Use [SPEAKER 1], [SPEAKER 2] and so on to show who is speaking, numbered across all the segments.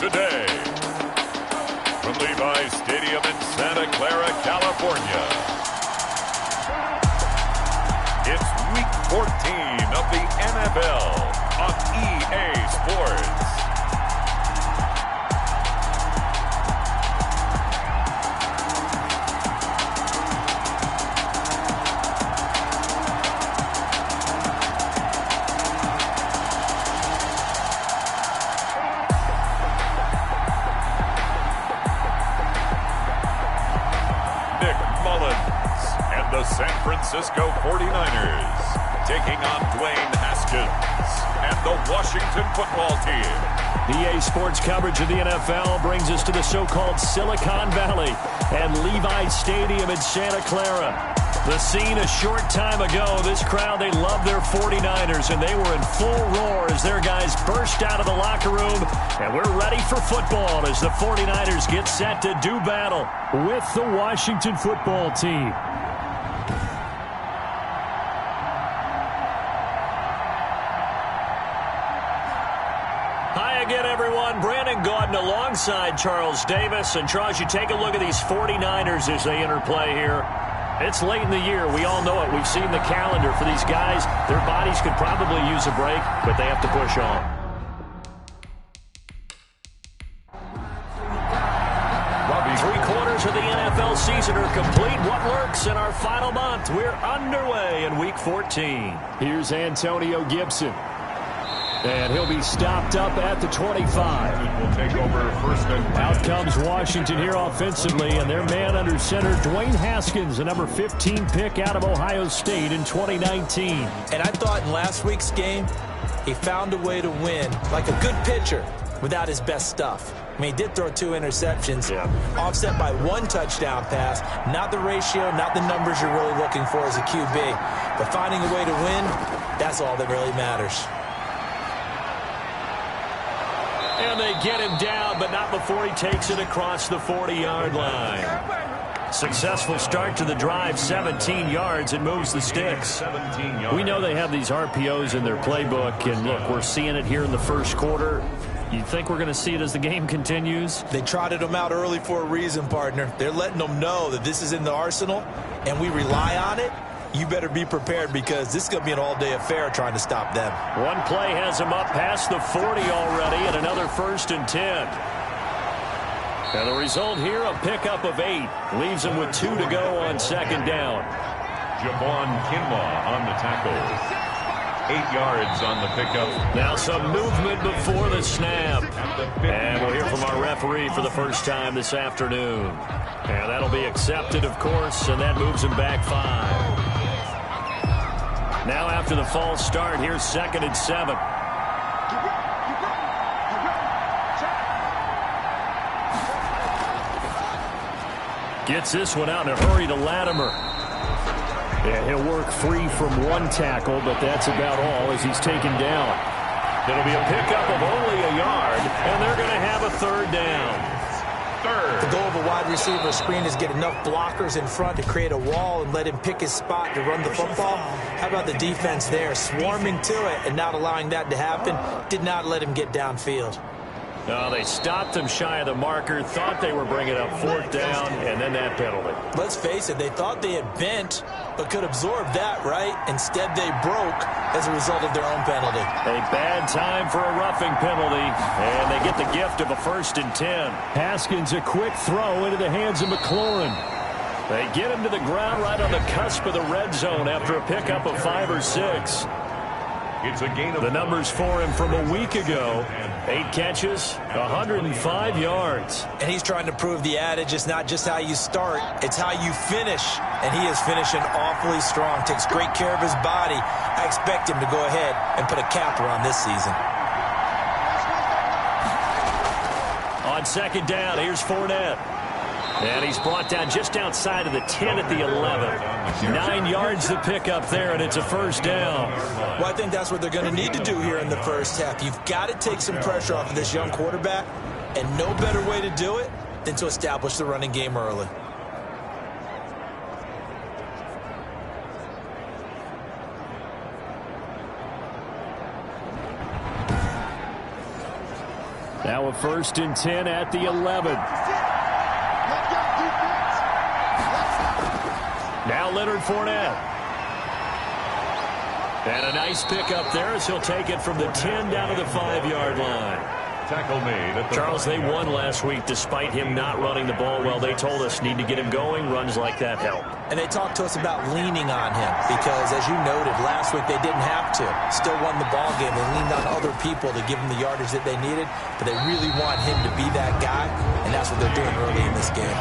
[SPEAKER 1] today. From Levi's Stadium in Santa Clara, California, it's Week 14 of the NFL on EA Sports. San Francisco 49ers taking on Dwayne Haskins and the Washington football team.
[SPEAKER 2] EA Sports coverage of the NFL brings us to the so-called Silicon Valley and Levi's Stadium in Santa Clara. The scene a short time ago, this crowd, they love their 49ers, and they were in full roar as their guys burst out of the locker room. And we're ready for football as the 49ers get set to do battle with the Washington football team. Again, everyone, Brandon Gaudin alongside Charles Davis. And Charles, you take a look at these 49ers as they enter play here. It's late in the year. We all know it. We've seen the calendar for these guys. Their bodies could probably use a break, but they have to push on. Three-quarters of the NFL season are complete. What lurks in our final month? We're underway in Week 14. Here's Antonio Gibson. And he'll be stopped up at the 25.
[SPEAKER 1] Will take over first and 10.
[SPEAKER 2] Out comes Washington here offensively, and their man under center, Dwayne Haskins, the number 15 pick out of Ohio State in 2019.
[SPEAKER 3] And I thought in last week's game, he found a way to win, like a good pitcher, without his best stuff. I mean, he did throw 2 interceptions, offset by 1 touchdown pass. Not the ratio, not the numbers you're really looking for as a QB. But finding a way to win, that's all that really matters.
[SPEAKER 2] And they get him down, but not before he takes it across the 40-yard line. Successful start to the drive, 17 yards, and moves the sticks. We know they have these RPOs in their playbook, and look, we're seeing it here in the first quarter. You think we're going to see it as the game continues?
[SPEAKER 3] They trotted them out early for a reason, partner. They're letting them know that this is in the arsenal, and we rely on it. You better be prepared because this is going to be an all-day affair trying to stop them.
[SPEAKER 2] One play has them up past the 40 already, and another 1st and 10. And the result here, a pickup of 8. Leaves them with 2 to go on 2nd down.
[SPEAKER 1] Javon Kinlaw on the tackle. 8 yards on the pickup.
[SPEAKER 2] Now some movement before the snap. And we'll hear from our referee for the first time this afternoon. And that'll be accepted, of course, and that moves him back 5. Now after the false start, here's 2nd and 7. Gets this one out in a hurry to Latimer. Yeah, he'll work free from 1 tackle, but that's about all as he's taken down. It'll be a pickup of only a yard, and they're going to have a 3rd down.
[SPEAKER 3] The goal of a wide receiver screen is get enough blockers in front to create a wall and let him pick his spot to run the football. How about the defense there, swarming to it and not allowing that to happen? Did not let him get downfield.
[SPEAKER 2] No, they stopped him shy of the marker, thought they were bringing up 4th down, and then that penalty.
[SPEAKER 3] Let's face it, they thought they had bent, but could absorb that, right? Instead, they broke as a result of their own penalty.
[SPEAKER 2] A bad time for a roughing penalty, and they get the gift of a 1st and 10. Haskins, a quick throw into the hands of McLaurin. They get him to the ground right on the cusp of the red zone after a pickup of 5 or 6.
[SPEAKER 1] It's a gain of
[SPEAKER 2] the numbers for him from a week ago. 8 catches, 105 yards.
[SPEAKER 3] And he's trying to prove the adage is not just how you start, it's how you finish. And he is finishing awfully strong, takes great care of his body. I expect him to go ahead and put a capper on this season.
[SPEAKER 2] On 2nd down, here's Fournette. And he's brought down just outside of the 10 at the 11. 9 yards to pick up there, and it's a 1st down.
[SPEAKER 3] Well, I think that's what they're going to need to do here in the first half. You've got to take some pressure off of this young quarterback, and no better way to do it than to establish the running game early.
[SPEAKER 2] Now a 1st and 10 at the 11. Now Leonard Fournette. And a nice pickup there as he'll take it from the 10 down to the 5-yard line.
[SPEAKER 1] Tackle made at the
[SPEAKER 2] Charles, they won last week despite him not running the ball well. They told us need to get him going. Runs like that help.
[SPEAKER 3] And they talked to us about leaning on him because, as you noted, last week they didn't have to. Still won the ball game. They leaned on other people to give them the yardage that they needed, but they really want him to be that guy, and that's what they're doing early in this game.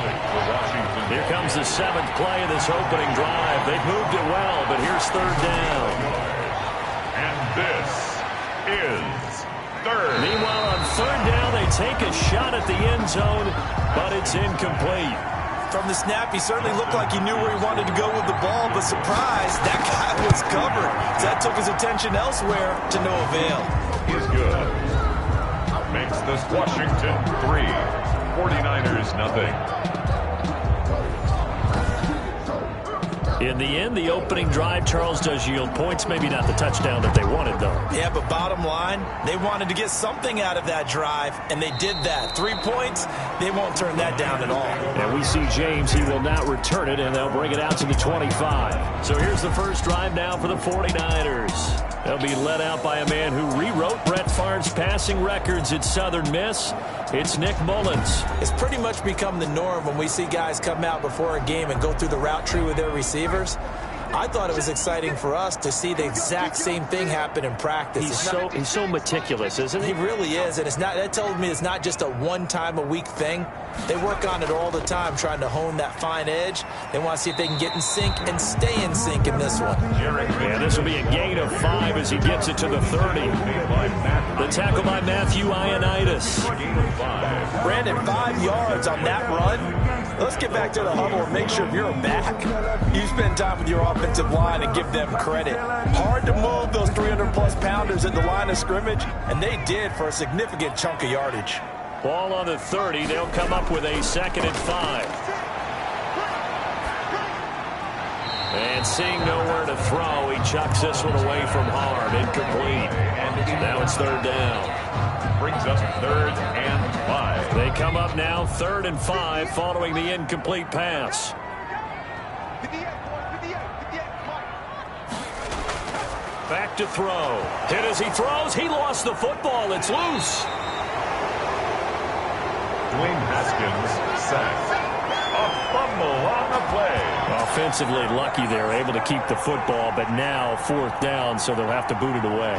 [SPEAKER 2] Here comes the 7th play of this opening drive. They've moved it well, but here's 3rd down.
[SPEAKER 1] And this is 3rd.
[SPEAKER 2] Meanwhile, on 3rd down, they take a shot at the end zone, but it's incomplete.
[SPEAKER 3] From the snap, he certainly looked like he knew where he wanted to go with the ball, but surprise, that guy was covered. So that took his attention elsewhere to no avail.
[SPEAKER 1] Is good. Makes this Washington 3, 49ers nothing.
[SPEAKER 2] In the end, the opening drive, Charles, does yield points. Maybe not the touchdown that they wanted, though.
[SPEAKER 3] Yeah, but bottom line, they wanted to get something out of that drive, and they did that. 3 points, they won't turn that down at all.
[SPEAKER 2] And we see James. He will not return it, and they'll bring it out to the 25. So here's the first drive now for the 49ers. They'll be led out by a man who rewrote Brett Favre's passing records at Southern Miss. It's Nick Mullins.
[SPEAKER 3] It's pretty much become the norm when we see guys come out before a game and go through the route tree with their receivers. I thought it was exciting for us to see the exact same thing happen in practice.
[SPEAKER 2] He's so meticulous, isn't he?
[SPEAKER 3] He really is, and that tells me it's not just a one-time-a-week thing. They work on it all the time, trying to hone that fine edge. They want to see if they can get in sync and stay in sync in this one.
[SPEAKER 2] Yeah, this will be a gain of 5 as he gets it to the 30. The tackle by Matthew Ioannidis.
[SPEAKER 3] Brandon, 5 yards on that run. Let's get back to the huddle and make sure if you're a back, you spend time with your offensive line and give them credit. Hard to move those 300-plus pounders at the line of scrimmage, and they did for a significant chunk of yardage.
[SPEAKER 2] Ball on the 30. They'll come up with a 2nd and 5. And seeing nowhere to throw, he chucks this one away from Hard. Incomplete. Now it's 3rd down.
[SPEAKER 1] Brings up 3rd and 5.
[SPEAKER 2] They come up now 3rd and 5 following the incomplete pass. Back to throw. Hit as he throws. He lost the football. It's loose.
[SPEAKER 1] Dwayne Haskins sacked. A fumble on the play.
[SPEAKER 2] Offensively lucky they're able to keep the football, but now 4th down, so they'll have to boot it away.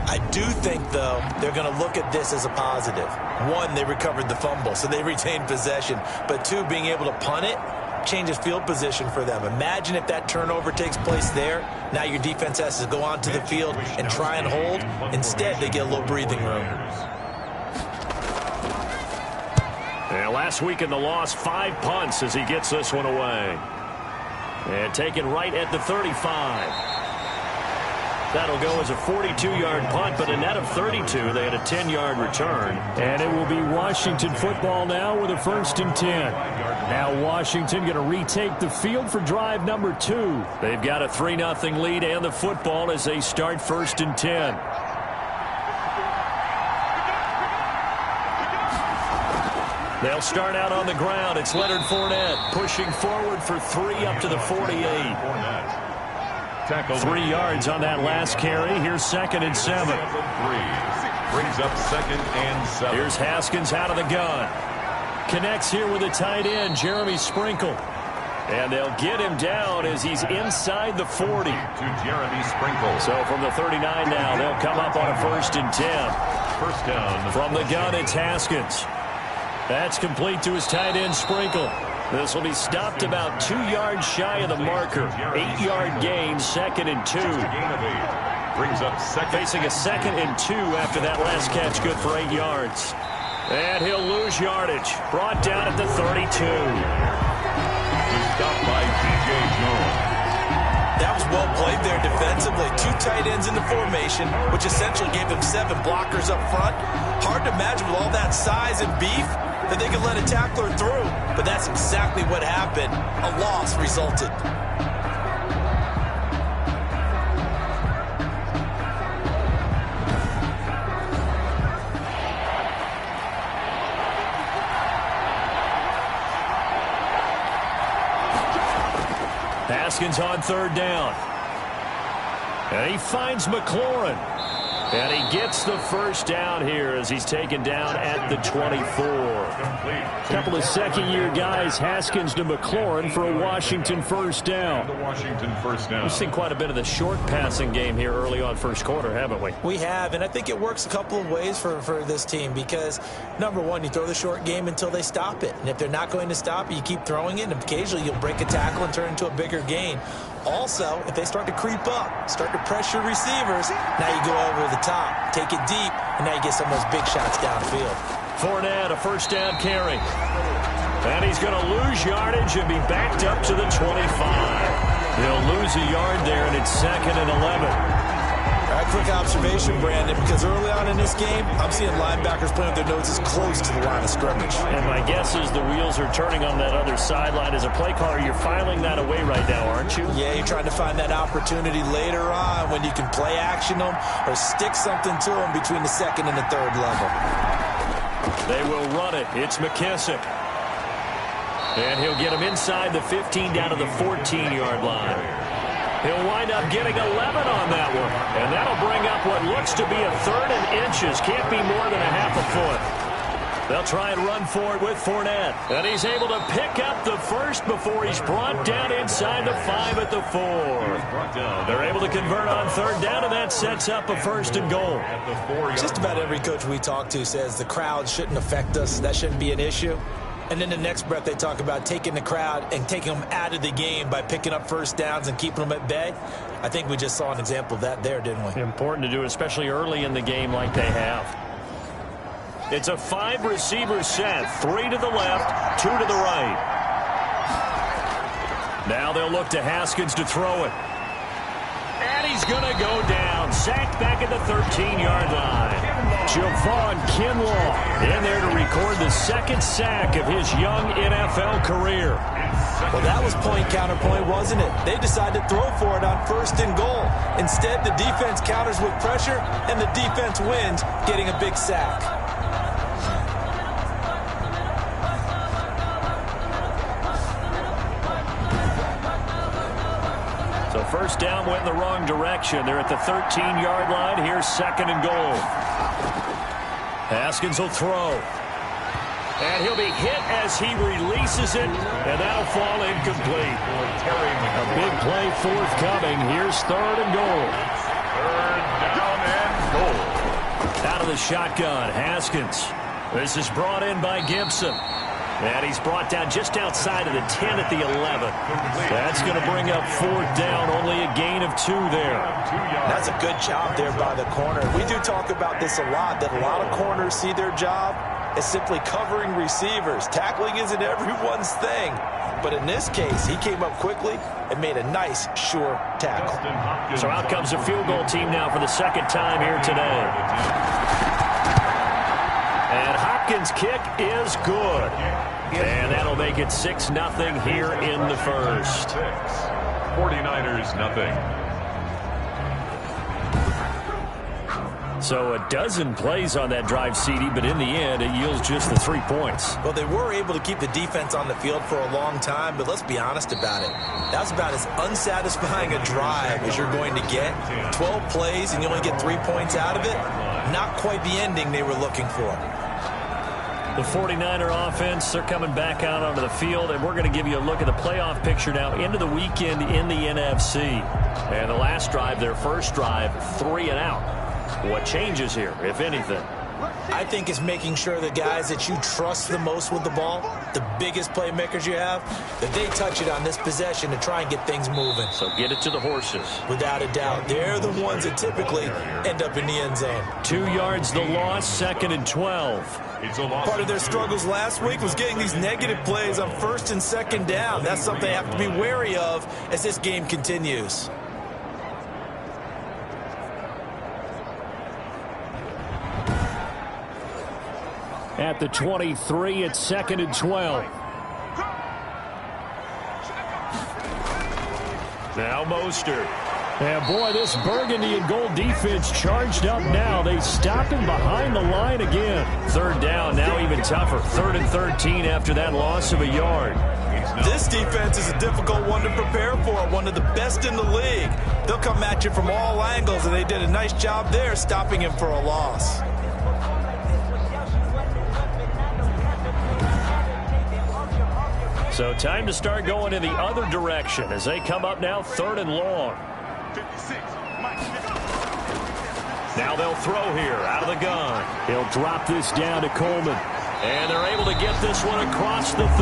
[SPEAKER 3] I do think, though, they're going to look at this as a positive. 1, they recovered the fumble, so they retained possession. But 2, being able to punt it changes field position for them. Imagine if that turnover takes place there. Now your defense has to go onto the field and try and hold. Instead, they get a little breathing room.
[SPEAKER 2] And last week in the loss, 5 punts as he gets this one away. And taken right at the 35. That'll go as a 42-yard punt, but a net of 32. They had a 10-yard return. And it will be Washington football now with a 1st and 10. Now Washington going to retake the field for drive number 2. They've got a 3-0 lead and the football as they start 1st and 10. They'll start out on the ground. It's Leonard Fournette pushing forward for 3 up to the 48. 3 yards on that last carry. Here's 2nd and 7.
[SPEAKER 1] Brings up 2nd and 7.
[SPEAKER 2] Here's Haskins out of the gun. Connects here with a tight end, Jeremy Sprinkle. And they'll get him down as he's inside the 40.
[SPEAKER 1] To Jeremy Sprinkle.
[SPEAKER 2] So from the 39 now, they'll come up on a 1st and 10.
[SPEAKER 1] 1st down.
[SPEAKER 2] From the gun, it's Haskins. That's complete to his tight end, Sprinkle. This will be stopped about 2 yards shy of the marker. 8-yard gain, 2nd and 2.
[SPEAKER 1] Brings up 2nd.
[SPEAKER 2] Facing a 2nd and 2 after that last catch, good for 8 yards. And he'll lose yardage. Brought down at the 32.
[SPEAKER 1] Stopped by D.J. Jones.
[SPEAKER 3] That was well played there defensively. 2 tight ends in the formation, which essentially gave them 7 blockers up front. Hard to imagine with all that size and beef that they could let a tackler through. But that's exactly what happened. A loss resulted.
[SPEAKER 2] Haskins on third down. And he finds McLaurin. And he gets the first down here as he's taken down at the 24. A couple of second-year guys, Haskins to McLaurin for a Washington first down. We've seen quite a bit of the short passing game here early on first quarter, haven't we?
[SPEAKER 3] We have, and I think it works a couple of ways for this team because, number one, you throw the short game until they stop it. And if they're not going to stop it, you keep throwing it, and occasionally you'll break a tackle and turn into a bigger gain. Also, if they start to creep up, start to pressure receivers, now you go over the top, take it deep, and now you get some of those big shots downfield.
[SPEAKER 2] Fournette, a first down carry. And he's going to lose yardage and be backed up to the 25. He'll lose a yard there, and it's 2nd and 11.
[SPEAKER 3] All right, quick observation, Brandon, because early on in this game, I'm seeing linebackers playing with their noses close to the line of scrimmage.
[SPEAKER 2] And my guess is the wheels are turning on that other sideline. As a play caller, you're filing that away right now, aren't you?
[SPEAKER 3] Yeah, you're trying to find that opportunity later on when you can play action them or stick something to them between the second and the third level.
[SPEAKER 2] They will run it. It's McKissick. And he'll get him inside the 15 down to the 14-yard line. He'll wind up getting 11 on that one. And that'll bring up what looks to be a 3rd and inches. Can't be more than a half a foot. They'll try and run for it with Fournette. And he's able to pick up the first before he's brought down inside the 5 at the 4. They're able to convert on 3rd down, and that sets up a 1st and goal.
[SPEAKER 3] Just about every coach we talk to says the crowd shouldn't affect us. That shouldn't be an issue. And then the next breath they talk about taking the crowd and taking them out of the game by picking up first downs and keeping them at bay. I think we just saw an example of that there, didn't we?
[SPEAKER 2] Important to do, especially early in the game like they have. It's a 5-receiver set. 3 to the left, 2 to the right. Now they'll look to Haskins to throw it. And he's going to go down. Sacked back at the 13-yard line. Javon Kinlaw in there to record the 2nd sack of his young NFL career.
[SPEAKER 3] Well, that was point counterpoint, wasn't it? They decided to throw for it on 1st and goal. Instead, the defense counters with pressure, and the defense wins, getting a big sack.
[SPEAKER 2] So first down went in the wrong direction. They're at the 13-yard line. Here's 2nd and goal. Haskins will throw. And he'll be hit as he releases it, and that'll fall incomplete. A big play forthcoming. Here's 3rd and goal.
[SPEAKER 1] 3rd down and goal.
[SPEAKER 2] Out of the shotgun, Haskins. This is brought in by Gibson. And he's brought down just outside of the 10 at the 11. That's going to bring up 4th down, only a gain of 2 there.
[SPEAKER 3] That's a good job there by the corner. We do talk about this a lot, that a lot of corners see their job as simply covering receivers. Tackling isn't everyone's thing. But in this case, he came up quickly and made a nice, sure tackle.
[SPEAKER 2] So out comes a field goal team now for the 2nd time here today. And Hopkins' kick is good. And that'll make it 6-0 here in the first.
[SPEAKER 1] 49ers nothing.
[SPEAKER 2] So a dozen plays on that drive, CD, but in the end, it yields just the 3 points.
[SPEAKER 3] Well, they were able to keep the defense on the field for a long time, but let's be honest about it. That was about as unsatisfying a drive as you're going to get. 12 plays and you only get 3 points out of it. Not quite the ending they were looking for.
[SPEAKER 2] The 49er offense, they're coming back out onto the field, and we're going to give you a look at the playoff picture now into the weekend in the NFC. And the last drive, their first drive, 3 and out. What changes here, if anything?
[SPEAKER 3] I think it's making sure the guys that you trust the most with the ball, the biggest playmakers you have, that they touch it on this possession to try and get things moving.
[SPEAKER 2] So get it to the horses.
[SPEAKER 3] Without a doubt. They're the ones that typically end up in the end zone.
[SPEAKER 2] 2 yards the loss, 2nd and 12.
[SPEAKER 3] Part of their struggles last week was getting these negative plays on 1st and 2nd down. That's something they have to be wary of as this game continues.
[SPEAKER 2] At the 23, it's 2nd and 12. Now Mostert. And boy, this burgundy and gold defense charged up now. They stop him behind the line again. Third down, now even tougher. 3rd and 13 after that loss of a yard.
[SPEAKER 3] This defense is a difficult one to prepare for, one of the best in the league. They'll come at you from all angles, and they did a nice job there stopping him for a loss.
[SPEAKER 2] So time to start going in the other direction as they come up now 3rd and long. Now they'll throw here out of the gun. He'll drop this down to Coleman. And they're able to get this one across the 35.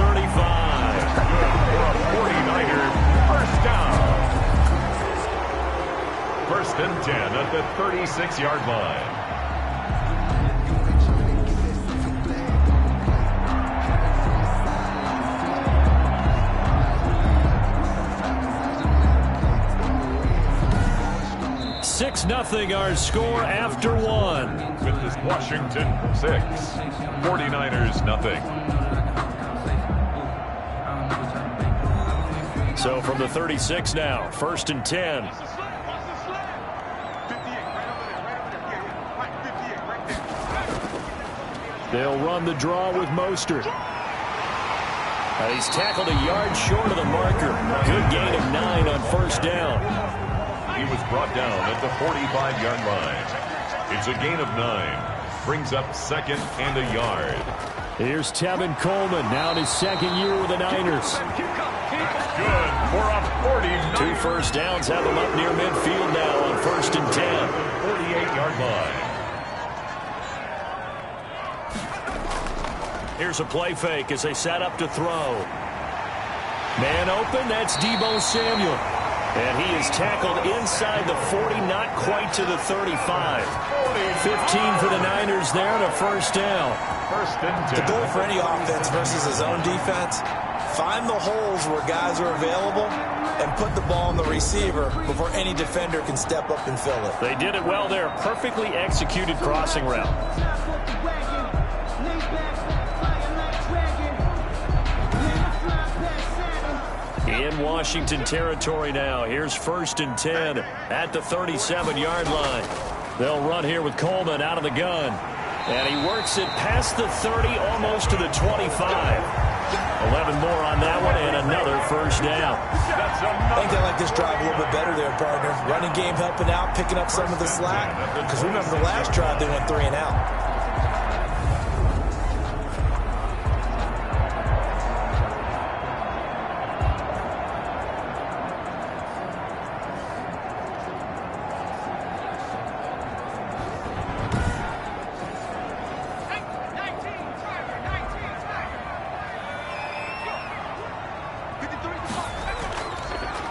[SPEAKER 1] For a 49er first down. 1st and 10 at the 36-yard line.
[SPEAKER 2] Nothing our score after one.
[SPEAKER 1] With this Washington 6, 49ers nothing.
[SPEAKER 2] So from the 36 now, 1st and 10. They'll run the draw with Mostert. He's tackled a yard short of the marker. Good gain of 9 on 1st down.
[SPEAKER 1] He was brought down at the 45-yard line. It's a gain of 9. Brings up 2nd and a yard.
[SPEAKER 2] Here's Tevin Coleman, now in his 2nd year with the Niners.
[SPEAKER 1] Good for a 49.
[SPEAKER 2] 2 first downs have him up near midfield now on 1st and 10.
[SPEAKER 1] 48-yard line.
[SPEAKER 2] Here's a play fake as they set up to throw. Man open, that's Deebo Samuel. And he is tackled inside the 40, not quite to the 35. 15 for the Niners there and a 1st down.
[SPEAKER 1] 1st and 10.
[SPEAKER 3] The goal for any offense versus his own defense, find the holes where guys are available and put the ball on the receiver before any defender can step up and fill it.
[SPEAKER 2] They did it well there. Perfectly executed crossing route. In Washington territory now. Here's 1st and 10 at the 37-yard line. They'll run here with Coleman out of the gun. And he works it past the 30, almost to the 25. 11 more on that one and another 1st down.
[SPEAKER 3] I think they like this drive a little bit better there, partner. Running game helping out, picking up some of the slack. Because remember the last drive they went 3 and out.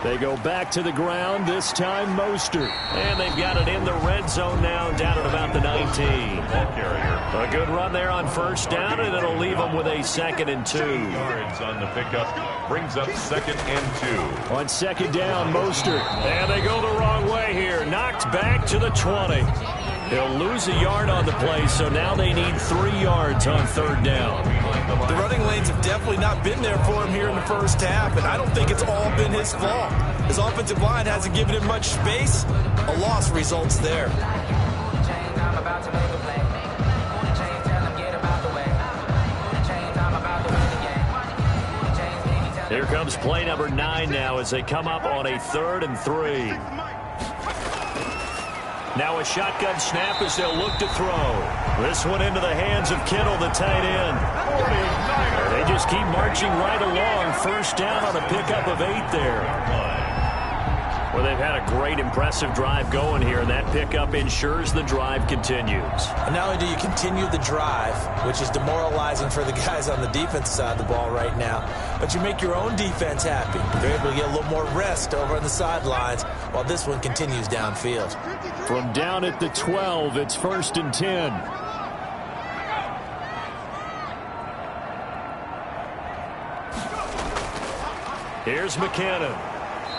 [SPEAKER 2] They go back to the ground, this time Mostert. And they've got it in the red zone now, down at about the 19. A good run there on 1st down, and it'll leave them with a 2nd and 2.
[SPEAKER 1] Yards on the pickup. Brings up 2nd and 2.
[SPEAKER 2] On 2nd down, Mostert. And they go the wrong way here. Knocked back to the 20. He'll lose a yard on the play, so now they need 3 yards on 3rd down.
[SPEAKER 3] The running lanes have definitely not been there for him here in the 1st half, and I don't think it's all been his fault. His offensive line hasn't given him much space. A loss results there.
[SPEAKER 2] Here comes play number 9 now as they come up on a 3rd and 3. Now a shotgun snap as they'll look to throw. This one into the hands of Kittle, the tight end. They just keep marching right along. 1st down on a pickup of 8 there. Well, they've had a great, impressive drive going here, and that pickup ensures the drive continues.
[SPEAKER 3] And not only do you continue the drive, which is demoralizing for the guys on the defense side of the ball right now, but you make your own defense happy. They're able to get a little more rest over on the sidelines while this one continues downfield.
[SPEAKER 2] From down at the 12, it's 1st and 10. Here's McKinnon.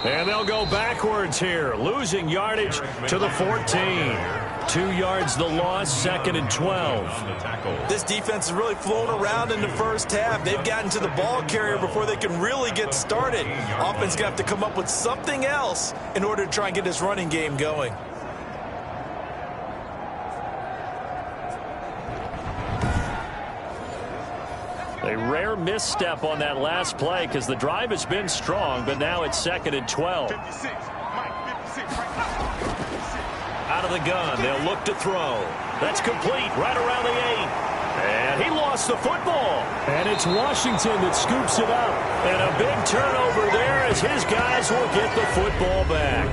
[SPEAKER 2] And they'll go backwards here, losing yardage to the 14. 2 yards the loss, 2nd and 12.
[SPEAKER 3] This defense has really flown around in the first half. They've gotten to the ball carrier before they can really get started. Offense got to come up with something else in order to try and get this running game going.
[SPEAKER 2] A rare misstep on that last play because the drive has been strong, but now it's 2nd and 12. Out of the gun, they'll look to throw. That's complete right around the 8. And he lost the football.
[SPEAKER 4] And it's Washington that scoops it up.
[SPEAKER 2] And a big turnover there as his guys will get the football back.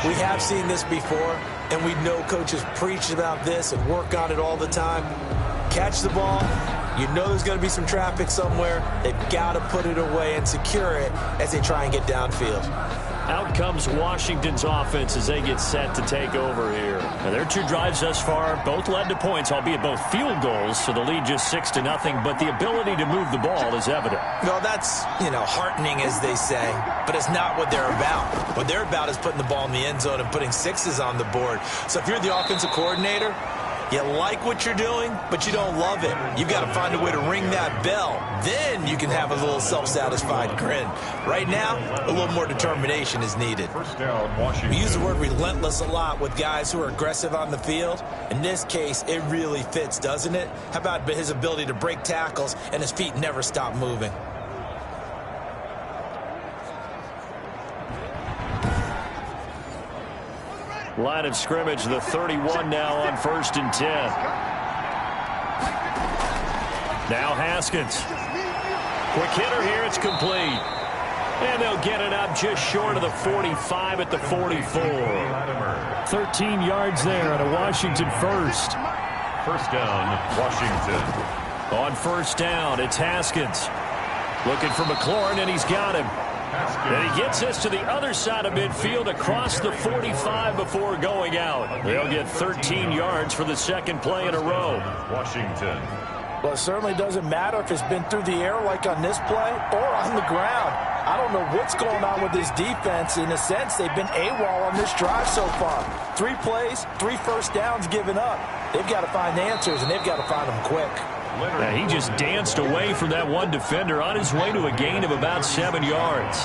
[SPEAKER 3] We have seen this before, and we know coaches preach about this and work on it all the time. Catch the ball. You know there's going to be some traffic somewhere. They've got to put it away and secure it as they try and get downfield.
[SPEAKER 2] Out comes Washington's offense as they get set to take over here. Now, their 2 drives thus far both led to points, albeit both field goals, so the lead just 6-0, but the ability to move the ball is evident.
[SPEAKER 3] Well, that's, heartening, as they say, but it's not what they're about. What they're about is putting the ball in the end zone and putting 6s on the board. So if you're the offensive coordinator, you like what you're doing, but you don't love it. You've got to find a way to ring that bell. Then you can have a little self-satisfied grin. Right now, a little more determination is needed.
[SPEAKER 1] First down, Washington.
[SPEAKER 3] We use the word relentless a lot with guys who are aggressive on the field. In this case, it really fits, doesn't it? How about his ability to break tackles and his feet never stop moving?
[SPEAKER 2] Line of scrimmage, the 31 now on 1st and 10. Now Haskins. Quick hitter here, it's complete. And they'll get it up just short of the 45 at the 44.
[SPEAKER 4] 13 yards there on a Washington first.
[SPEAKER 1] First down, Washington.
[SPEAKER 2] On 1st down, it's Haskins. Looking for McLaurin, and he's got him. And he gets us to the other side of midfield across the 45 before going out. They'll get 13 yards for the 2nd play in a row.
[SPEAKER 1] Washington.
[SPEAKER 3] Well, it certainly doesn't matter if it's been through the air like on this play or on the ground. I don't know what's going on with this defense. In a sense, they've been AWOL on this drive so far. 3 plays, 3 first downs given up. They've got to find answers, and they've got to find them quick.
[SPEAKER 2] Yeah, he just danced away from that one defender on his way to a gain of about 7 yards.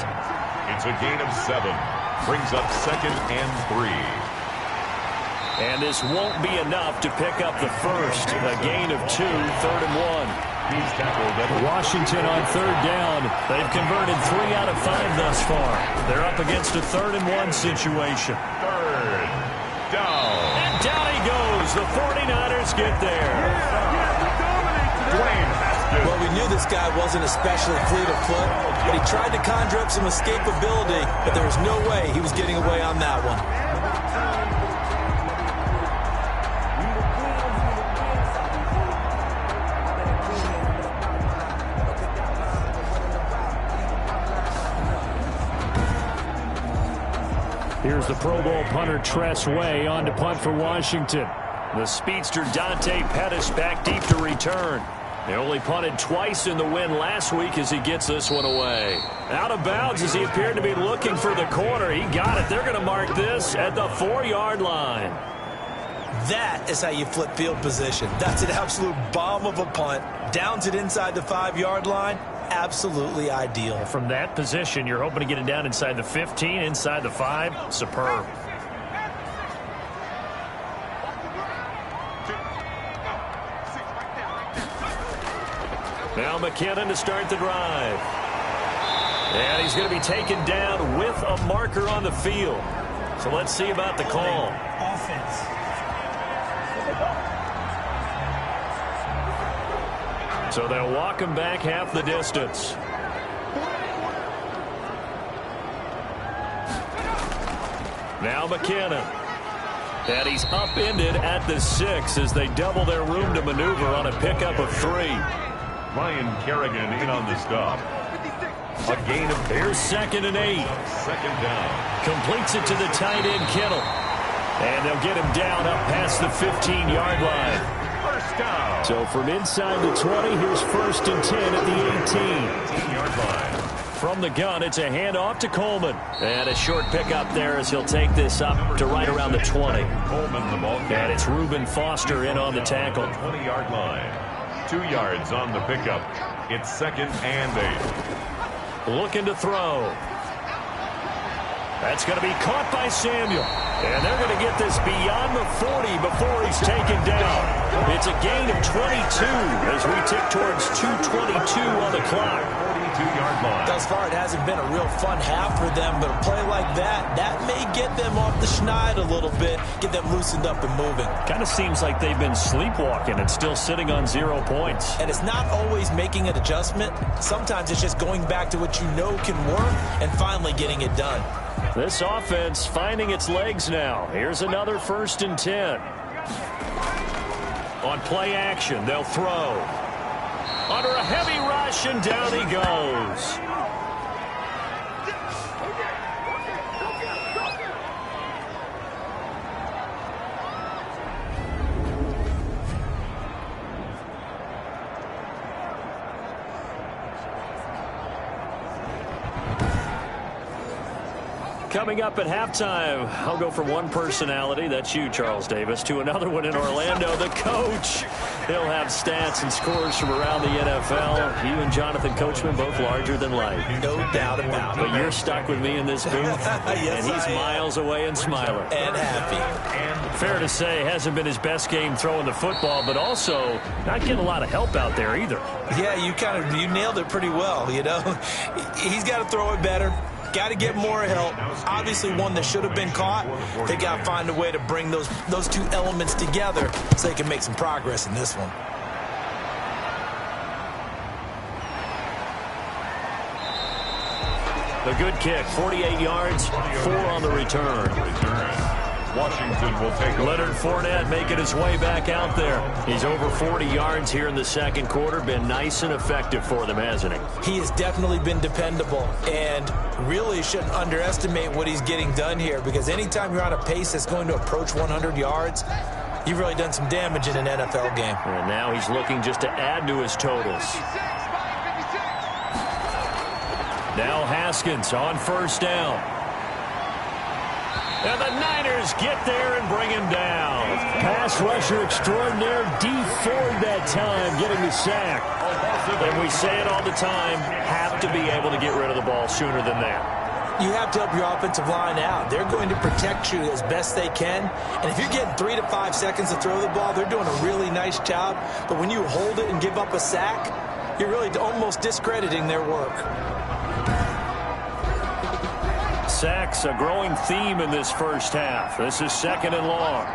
[SPEAKER 1] It's a gain of 7. Brings up 2nd and 3.
[SPEAKER 2] And this won't be enough to pick up the first. A gain of 2, 3rd and 1.
[SPEAKER 1] He's tackled at
[SPEAKER 2] Washington on 3rd down. They've converted 3 out of 5 thus far. They're up against a 3rd and 1 situation.
[SPEAKER 1] 3rd down.
[SPEAKER 2] And down he goes. The 49ers get there.
[SPEAKER 3] Well, we knew this guy wasn't especially fleet of foot, but he tried to conjure up some escapability, but there was no way he was getting away on that one.
[SPEAKER 4] Here's the Pro Bowl punter Tress Way on to punt for Washington.
[SPEAKER 2] The speedster Dante Pettis back deep to return. They only punted twice in the win last week as he gets this one away. Out of bounds as he appeared to be looking for the corner. He got it. They're going to mark this at the 4-yard line.
[SPEAKER 3] That is how you flip field position. That's an absolute bomb of a punt. Downs it inside the 5-yard line. Absolutely ideal.
[SPEAKER 2] From that position, you're hoping to get it down inside the 15, inside the 5. Superb. Now McKinnon to start the drive. And he's going to be taken down with a marker on the field. So let's see about the call.
[SPEAKER 3] Offense.
[SPEAKER 2] So they'll walk him back half the distance. Now McKinnon. And he's upended at the 6 as they double their room to maneuver on a pickup of 3.
[SPEAKER 1] Ryan Kerrigan in on the stop. A gain of...
[SPEAKER 2] Here's 2nd and 8.
[SPEAKER 1] 2nd down.
[SPEAKER 2] Completes it to the tight end, Kittle. And they'll get him down up past the 15-yard line.
[SPEAKER 1] First down.
[SPEAKER 4] So from inside the 20, here's 1st and 10 at the 18.
[SPEAKER 1] 18-yard line.
[SPEAKER 2] from the gun. It's a handoff to Coleman. And a short pickup there as he'll take this up to right around the 20.
[SPEAKER 1] Coleman, the ball.
[SPEAKER 2] And it's Reuben Foster in on the tackle.
[SPEAKER 1] 20-yard line. 2 yards on the pickup. It's 2nd and 8.
[SPEAKER 2] Looking to throw. That's going to be caught by Samuel. And they're going to get this beyond the 40 before he's taken down. It's a gain of 22 as we tick towards 2:22 on the clock.
[SPEAKER 1] 42-yard line.
[SPEAKER 3] Thus far, it hasn't been a real fun half for them, but a play like that may get them off the schneid a little bit, get them loosened up and moving.
[SPEAKER 2] Kind of seems like they've been sleepwalking and still sitting on 0 points.
[SPEAKER 3] And it's not always making an adjustment. Sometimes it's just going back to what you know can work and finally getting it done.
[SPEAKER 2] This offense finding its legs now. Here's another 1st and 10. On play action, they'll throw. Under a heavy rush, and down he goes. Coming up at halftime, I'll go from one personality, that's you, Charles Davis, to another one in Orlando, the coach. He'll have stats and scores from around the NFL. You and Jonathan Coachman, both larger than life.
[SPEAKER 3] No doubt about it.
[SPEAKER 2] But you're stuck with me in this booth,
[SPEAKER 3] yes,
[SPEAKER 2] and he's miles away and smiling.
[SPEAKER 3] And happy.
[SPEAKER 2] And fair to say, hasn't been his best game throwing the football, but also not getting a lot of help out there either.
[SPEAKER 3] Yeah, you nailed it pretty well, you know. He's got to throw it better. Got to get more help. Obviously one that should have been caught. They got to find a way to bring those two elements together so they can make some progress in this one.
[SPEAKER 2] The good kick, 48 yards, 4 on the return.
[SPEAKER 1] Washington will take
[SPEAKER 2] Leonard Fournette making his way back out there. He's over 40 yards here in the second quarter. Been nice and effective for them, hasn't he?
[SPEAKER 3] He has definitely been dependable, and really shouldn't underestimate what he's getting done here, because anytime you're on a pace that's going to approach 100 yards, you've really done some damage in an NFL game.
[SPEAKER 2] And now he's looking just to add to his totals. Now Haskins on 1st down. And the Niners get there and bring him down. Pass rusher extraordinaire, Dee Ford that time, getting the sack. And we say it all the time, have to be able to get rid of the ball sooner than that.
[SPEAKER 3] You have to help your offensive line out. They're going to protect you as best they can. And if you're getting 3 to 5 seconds to throw the ball, they're doing a really nice job. But when you hold it and give up a sack, you're really almost discrediting their work.
[SPEAKER 2] Sacks, a growing theme in this first half. This is 2nd and long.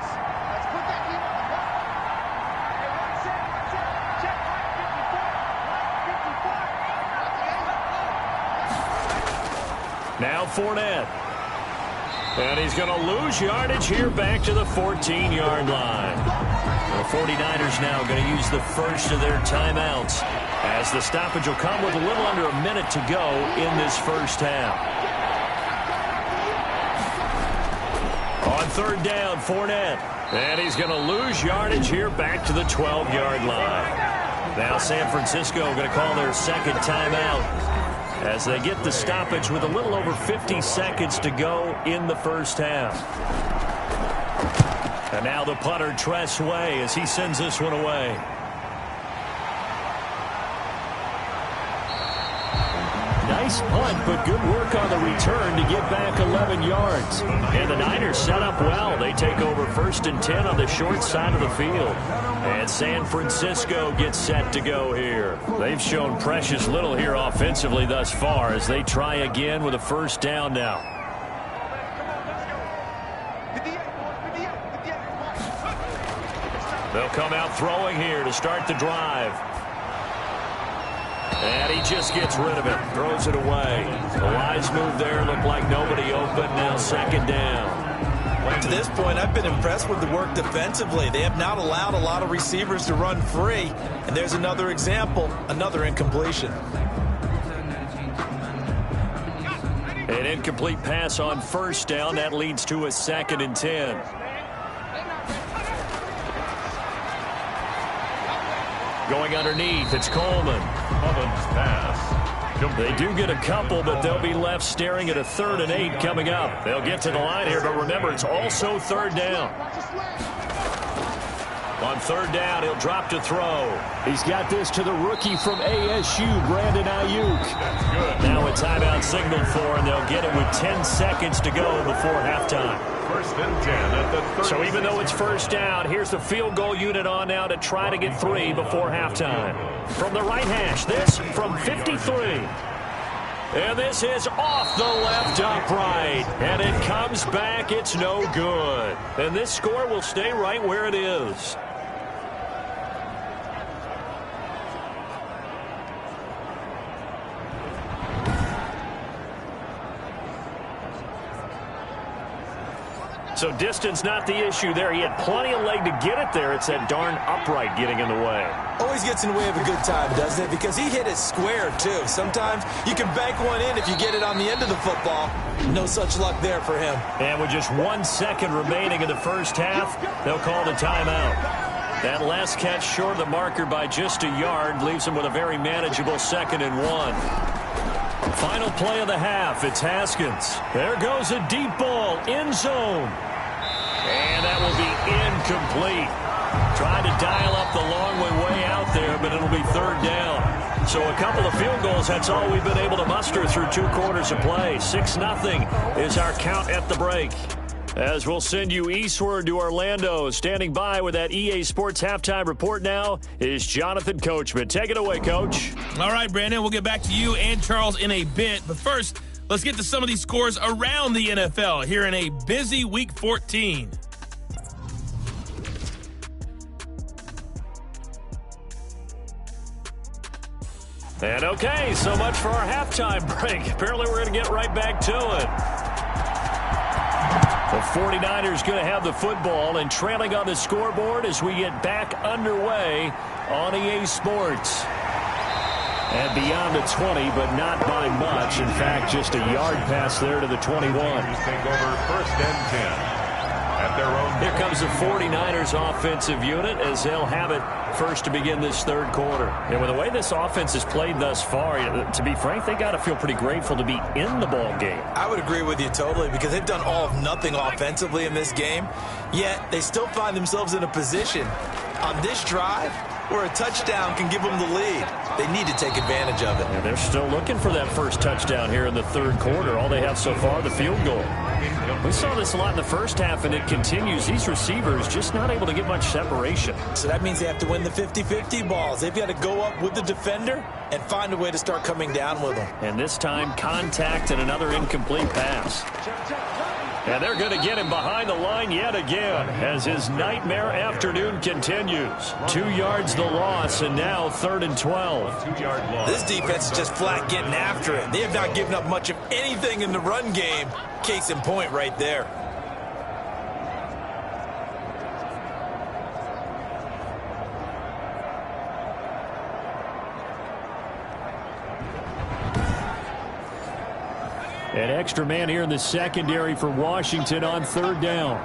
[SPEAKER 2] Now Fournette. And he's going to lose yardage here back to the 14-yard line. The 49ers now going to use the first of their timeouts, as the stoppage will come with a little under a minute to go in this first half. On 3rd down, Fournette. And he's going to lose yardage here back to the 12-yard line. Now San Francisco going to call their 2nd timeout as they get the stoppage with a little over 50 seconds to go in the first half. And now the punter, Tress Way, as he sends this one away. Nice punt, but good work on the return to get back 11 yards. And the Niners set up well. They take over 1st and 10 on the short side of the field. And San Francisco gets set to go here. They've shown precious little here offensively thus far as they try again with a 1st down now. They'll come out throwing here to start the drive. And he just gets rid of it, throws it away. A wise move there, looked like nobody open, now 2nd down.
[SPEAKER 3] To this point, I've been impressed with the work defensively. They have not allowed a lot of receivers to run free. And there's another example, another incompletion.
[SPEAKER 2] An incomplete pass on 1st down, that leads to a 2nd and 10. Going underneath, it's Coleman.
[SPEAKER 1] Mullins pass.
[SPEAKER 2] They do get a couple, but they'll be left staring at a 3rd and 8 coming up. They'll get to the line here, but remember, it's also 3rd down. On 3rd down, he'll drop to throw.
[SPEAKER 4] He's got this to the rookie from ASU, Brandon Ayuk.
[SPEAKER 2] Now a timeout signaled for, and they'll get it with 10 seconds to go before halftime.
[SPEAKER 1] 1st and 10 at the 30.
[SPEAKER 2] So even though it's 1st down, here's the field goal unit on now to try to get 3 before halftime. From the right hash, this from 53. And this is off the left upright. And it comes back. It's no good. And this score will stay right where it is. So distance not the issue there. He had plenty of leg to get it there. It's that darn upright getting in the way.
[SPEAKER 3] Always gets in the way of a good time, doesn't it? Because he hit it square, too. Sometimes you can bank one in if you get it on the end of the football. No such luck there for him.
[SPEAKER 2] And with just 1 second remaining in the first half, they'll call the timeout. That last catch short of the marker by just a yard leaves him with a very manageable 2nd and 1. Final play of the half. It's Haskins. There goes a deep ball. End zone. And that will be incomplete. Trying to dial up the long way out there, but it'll be 3rd down. So a couple of field goals, that's all we've been able to muster through 2 quarters of play. 6-0 is our count at the break. As we'll send you eastward to Orlando. Standing by with that EA Sports halftime report now is Jonathan Coachman. Take it away, Coach.
[SPEAKER 5] All right, Brandon, we'll get back to you and Charles in a bit. But first, let's get to some of these scores around the NFL here in a busy Week 14.
[SPEAKER 2] And okay, so much for our halftime break. Apparently we're going to get right back to it. The 49ers going to have the football and trailing on the scoreboard as we get back underway on EA Sports. And beyond the 20, but not by much. In fact, just a yard pass there to the 21.
[SPEAKER 1] Take over 1st and 10. At their own.
[SPEAKER 2] Here comes the 49ers offensive unit as they'll have it first to begin this 3rd quarter. And with the way this offense has played thus far, to be frank, they got to feel pretty grateful to be in the ball game.
[SPEAKER 3] I would agree with you totally because they've done all of nothing offensively in this game, yet they still find themselves in a position on this drive where a touchdown can give them the lead. They need to take advantage of it.
[SPEAKER 2] And they're still looking for that first touchdown here in the 3rd quarter. All they have so far, the field goal. We saw this a lot in the first half, and it continues. These receivers just not able to get much separation.
[SPEAKER 3] So that means they have to win the 50-50 balls. They've got to go up with the defender and find a way to start coming down with them.
[SPEAKER 2] And this time, contact and another incomplete pass. And they're going to get him behind the line yet again as his nightmare afternoon continues. 2 yards the loss, and now 3rd and 12.
[SPEAKER 1] 2-yard loss.
[SPEAKER 3] This defense is just flat getting after it. They have not given up much of anything in the run game. Case in point right there.
[SPEAKER 4] An extra man here in the secondary for Washington on 3rd down.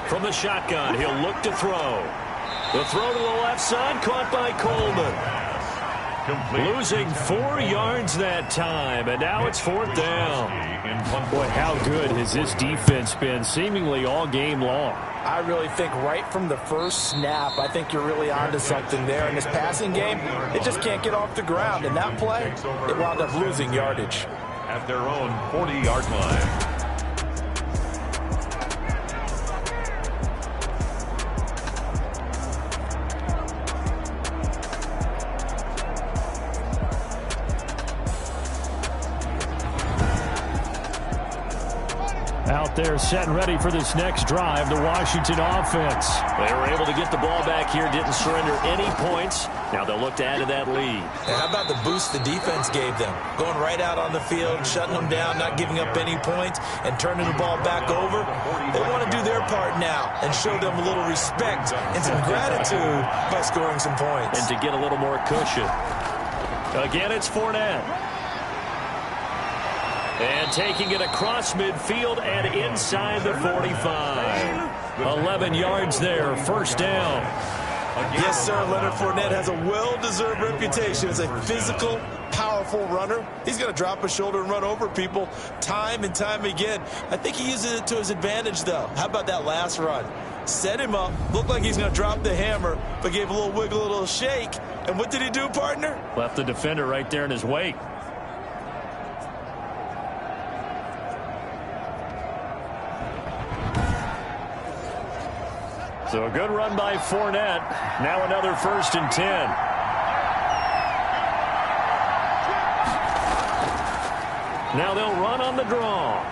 [SPEAKER 2] From the shotgun, he'll look to throw. The throw to the left side, caught by Coleman.
[SPEAKER 1] Complete.
[SPEAKER 2] Losing 4 yards that time, and now it's 4th down.
[SPEAKER 4] Boy, how good has this defense been seemingly all game long?
[SPEAKER 3] I really think right from the first snap, I think you're really onto something there. In this passing game, it just can't get off the ground. And that play, it wound up losing yardage.
[SPEAKER 1] At their own 40-yard line.
[SPEAKER 4] Out there set and ready for this next drive, the Washington offense.
[SPEAKER 2] They were able to get the ball back here, didn't surrender any points. Now they'll look to add to that lead.
[SPEAKER 3] And how about the boost the defense gave them? Going right out on the field, shutting them down, not giving up any points, and turning the ball back over. They want to do their part now and show them a little respect and some gratitude by scoring some points.
[SPEAKER 2] And to get a little more cushion. Again, it's Fournette. And taking it across midfield and inside the 45. 11 yards there, 1st down.
[SPEAKER 3] Yes, sir. Leonard Fournette has a well-deserved reputation as a physical, powerful runner. He's going to drop his shoulder and run over people time and time again. I think he uses it to his advantage, though. How about that last run? Set him up, looked like he's going to drop the hammer, but gave a little wiggle, a little shake. And what did he do, partner?
[SPEAKER 2] Left the defender right there in his wake. So a good run by Fournette. Now another 1st and 10. Now they'll run on the draw.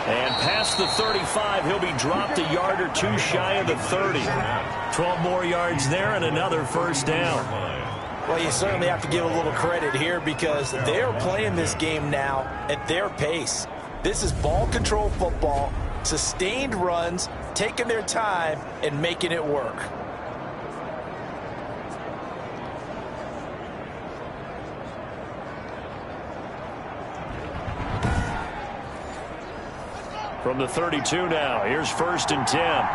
[SPEAKER 2] And past the 35, he'll be dropped a yard or two shy of the 30. 12 more yards there and another 1st down.
[SPEAKER 3] Well, you certainly have to give a little credit here because they're playing this game now at their pace. This is ball control football, sustained runs, taking their time and making it work.
[SPEAKER 2] From the 32 now, here's 1st and 10.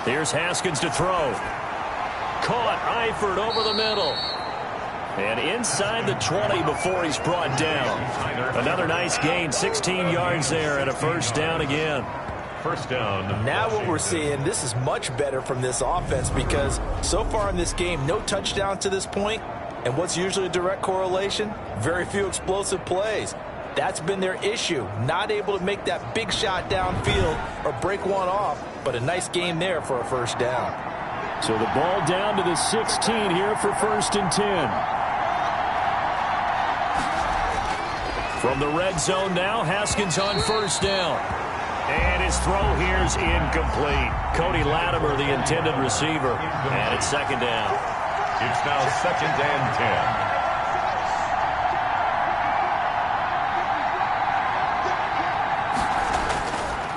[SPEAKER 2] Here's Haskins to throw. Caught, Eifert over the middle. And inside the 20 before he's brought down. Another nice gain, 16 yards there and a 1st down again.
[SPEAKER 1] 1st down.
[SPEAKER 3] Now what we're seeing, this is much better from this offense because so far in this game, no touchdowns to this point. And what's usually a direct correlation? Very few explosive plays. That's been their issue. Not able to make that big shot downfield or break one off, but a nice game there for a 1st down.
[SPEAKER 2] So the ball down to the 16 here for 1st and 10. From the red zone now, Haskins on 1st down. And his throw here's incomplete. Cody Latimer, the intended receiver. And it's 2nd down.
[SPEAKER 1] It's now 2nd and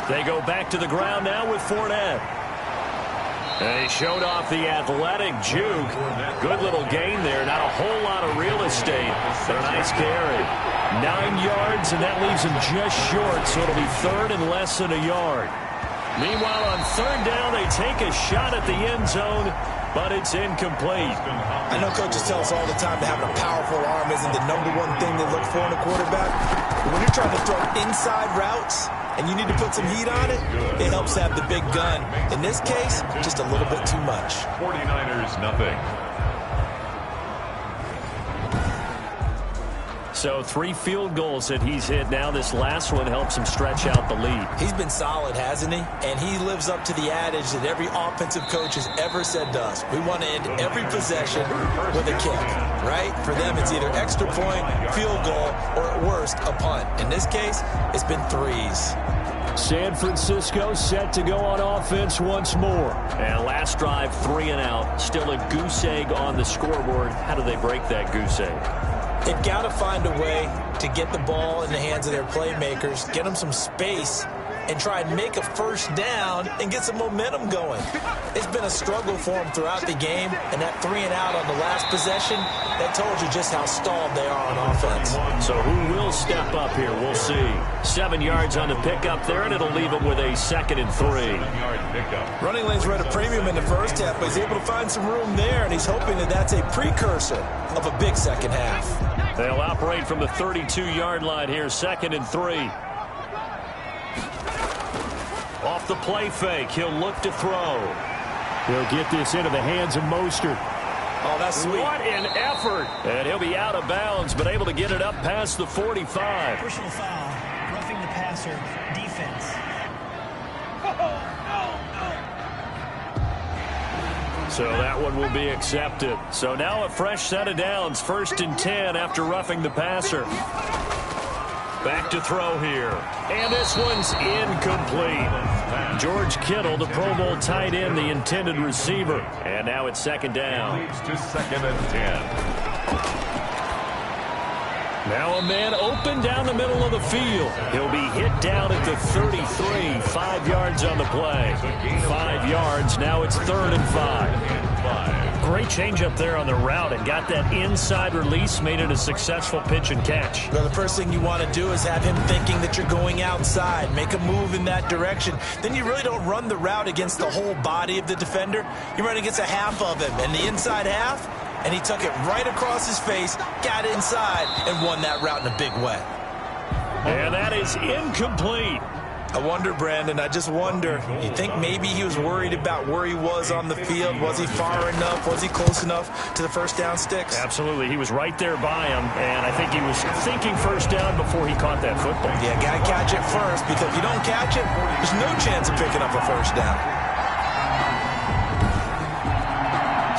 [SPEAKER 1] 10.
[SPEAKER 2] They go back to the ground now with Fournette. They showed off the athletic juke. Good little gain there. Not a whole lot of real estate, but a nice carry. 9 yards, and that leaves him just short, so it'll be 3rd and less than a yard. Meanwhile, on 3rd down, they take a shot at the end zone, but it's incomplete.
[SPEAKER 3] I know coaches tell us all the time that having a powerful arm isn't the #1 thing they look for in a quarterback. But when you're trying to throw inside routes and you need to put some heat on it, it helps have the big gun. In this case, just a little bit too much.
[SPEAKER 1] 49ers, nothing.
[SPEAKER 2] So 3 field goals that he's hit now. This last one helps him stretch out the lead.
[SPEAKER 3] He's been solid, hasn't he? And he lives up to the adage that every offensive coach has ever said to us. We want to end every possession with a kick, right? For them, it's either extra point, field goal, or at worst, a punt. In this case, it's been 3s.
[SPEAKER 2] San Francisco set to go on offense once more. And last drive, 3 and out. Still a goose egg on the scoreboard. How do they break that goose egg?
[SPEAKER 3] They've got to find a way to get the ball in the hands of their playmakers, get them some space, and try and make a 1st down and get some momentum going. It's been a struggle for them throughout the game, and that 3 and out on the last possession, that told you just how stalled they are on offense.
[SPEAKER 2] So who will step up here? We'll see. 7 yards on the pickup there, and it'll leave them with a 2nd and 3.
[SPEAKER 1] 7-yard pickup.
[SPEAKER 3] Running lanes were at a premium in the first half, but he's able to find some room there, and he's hoping that that's a precursor of a big second half.
[SPEAKER 2] They'll operate from the 32-yard line here, 2nd and 3. Off the play fake, he'll look to throw. He'll get this into the hands of Mostert.
[SPEAKER 3] Oh, that's sweet.
[SPEAKER 2] What an effort. And he'll be out of bounds, but able to get it up past the 45.
[SPEAKER 6] Personal foul, roughing the passer, defense.
[SPEAKER 2] So that one will be accepted. So now a fresh set of downs, 1st and 10 after roughing the passer. Back to throw here. And this one's incomplete. George Kittle, the Pro Bowl tight end, the intended receiver. And now it's 2nd down.
[SPEAKER 1] Leads to 2nd and 10.
[SPEAKER 2] Now a man open down the middle of the field. He'll be hit down at the 33. 5 yards on the play. 5 yards. Now it's 3rd and 5.
[SPEAKER 1] line.
[SPEAKER 2] Great change up there on the route and got that inside release, made it a successful pitch and catch.
[SPEAKER 3] Well, the first thing you want to do is have him thinking that you're going outside, make a move in that direction. Then you really don't run the route against the whole body of the defender. You run against a half of him, and the inside half, and he took it right across his face, got inside, and won that route in a big way.
[SPEAKER 2] And that is incomplete.
[SPEAKER 3] I wonder, Brandon, I just wonder, you think maybe he was worried about where he was on the field? Was he far enough? Was he close enough to the first down sticks?
[SPEAKER 2] Absolutely. He was right there by him, and I think he was thinking first down before he caught that football.
[SPEAKER 3] Yeah, got to catch it first, because if you don't catch it, there's no chance of picking up a first down.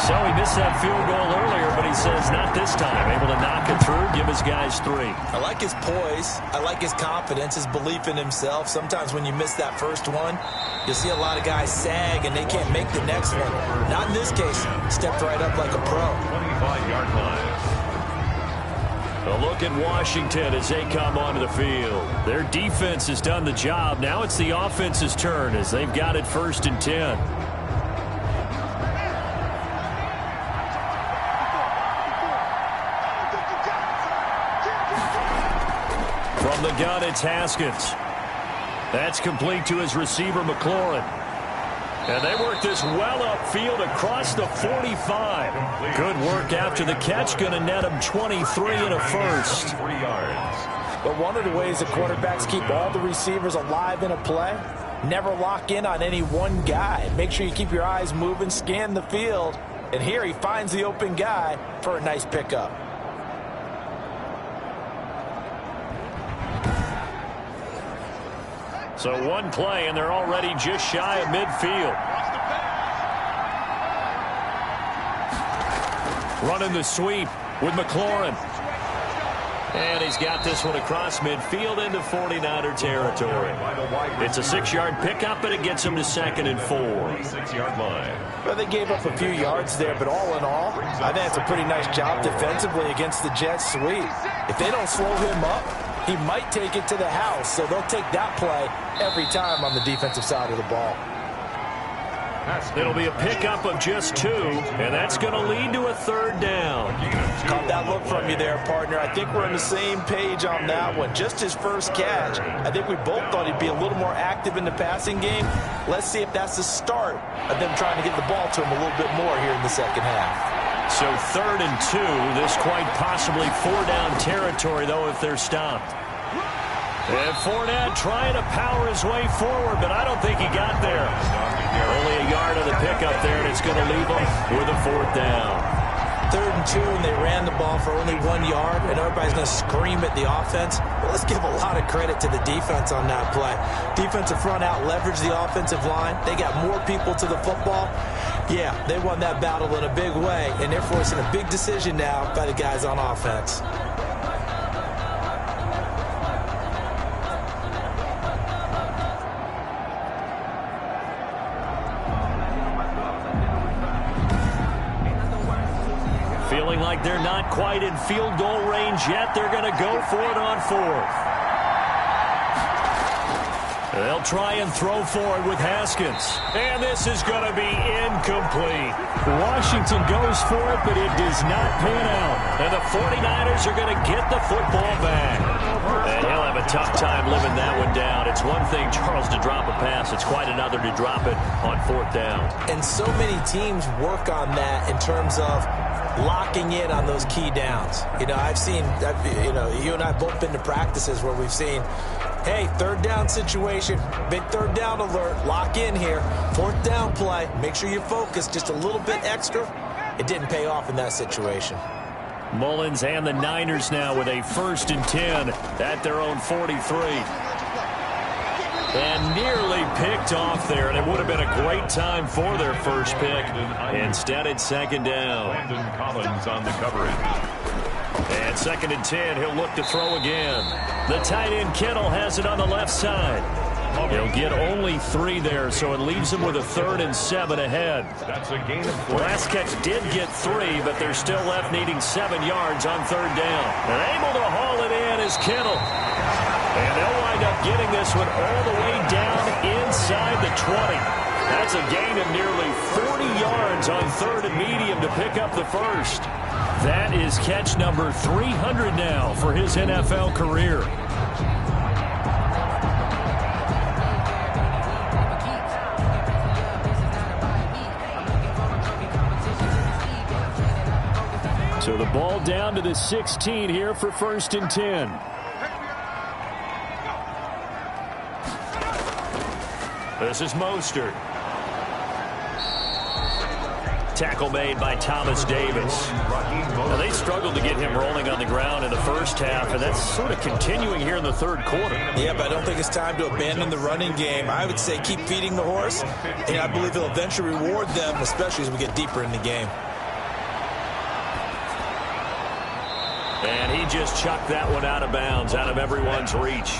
[SPEAKER 2] So he missed that field goal earlier, but he says not this time. Able to knock it through, give his guys 3.
[SPEAKER 3] I like his poise. I like his confidence, his belief in himself. Sometimes when you miss that first one, you'll see a lot of guys sag and they can't make the next one. Not in this case. Stepped right up like a pro.
[SPEAKER 1] 25-yard line.
[SPEAKER 2] A look at Washington as they come onto the field. Their defense has done the job. Now it's the offense's turn as they've got it 1st and 10. From the gun, it's Haskins. That's complete to his receiver, McLaurin. And they work this well upfield across the 45. Good work after the catch. Going to net him 23 and a first.
[SPEAKER 1] 3 yards.
[SPEAKER 3] But one of the ways that quarterbacks keep all the receivers alive in a play, never lock in on any one guy. Make sure you keep your eyes moving, scan the field. And here he finds the open guy for a nice pickup.
[SPEAKER 2] So one play, and they're already just shy of midfield. Running the sweep with McLaurin. And he's got this one across midfield into 49er territory. It's a 6-yard pickup, and it gets him to 2nd and 4.
[SPEAKER 1] 6-yard line.
[SPEAKER 3] Well, they gave up a few yards there, but all in all, I think it's a pretty nice job defensively against the Jets sweep. If they don't slow him up, he might take it to the house, so they'll take that play every time on the defensive side of the ball.
[SPEAKER 2] It'll be a pickup of just 2, and that's going to lead to a 3rd down.
[SPEAKER 3] Caught that look from you there, partner. I think we're on the same page on that one. Just his first catch. I think we both thought he'd be a little more active in the passing game. Let's see if that's the start of them trying to get the ball to him a little bit more here in the second half.
[SPEAKER 2] So 3rd and 2. This quite possibly 4-down territory, though, if they're stopped. And Fournette trying to power his way forward, but I don't think he got there. Only a yard of the pickup there, and it's going to leave him with a 4th down.
[SPEAKER 3] 3rd and 2, and they ran the ball for only 1 yard, and everybody's going to scream at the offense. Well, let's give a lot of credit to the defense on that play. Defensive front out leveraged the offensive line. They got more people to the football. Yeah, they won that battle in a big way, and they're forcing a big decision now by the guys on offense.
[SPEAKER 2] Feeling like they're not quite in field goal range yet. They're going to go for it on 4th. They'll try and throw for it with Haskins. And this is going to be incomplete. Washington goes for it, but it does not pan out. And the 49ers are going to get the football back. And he'll have a tough time living that one down. It's one thing, Charles, to drop a pass. It's quite another to drop it on 4th down.
[SPEAKER 3] And so many teams work on that in terms of locking in on those key downs. You know, you and I both been to practices where we've seen, hey, 3rd down situation, big 3rd down alert, lock in here, 4th down play, make sure you focus just a little bit extra. It didn't pay off in that situation.
[SPEAKER 2] Mullins and the Niners now with a 1st and 10 at their own 43. And nearly picked off there, and it would have been a great time for their first pick. Instead, it's 2nd down.
[SPEAKER 1] Landon Collins on the coverage.
[SPEAKER 2] And 2nd and 10, he'll look to throw again. The tight end Kittle has it on the left side. He'll get only 3 there, so it leaves him with a 3rd and 7 ahead.
[SPEAKER 1] That's a gain of 4.
[SPEAKER 2] Last catch did get 3, but they're still left needing 7 yards on 3rd down. And able to haul it in is Kittle. And they'll wind up getting this one all the way down inside the 20. That's a gain of nearly 40 yards on 3rd and medium to pick up the first. That is catch number 300 now for his NFL career. So the ball down to the 16 here for 1st and 10. This is Mostert. Tackle made by Thomas Davis. Now, they struggled to get him rolling on the ground in the first half, and that's sort of continuing here in the 3rd quarter.
[SPEAKER 3] Yeah, but I don't think it's time to abandon the running game. I would say keep feeding the horse, and I believe he'll eventually reward them, especially as we get deeper in the game.
[SPEAKER 2] And he just chucked that one out of bounds, out of everyone's reach.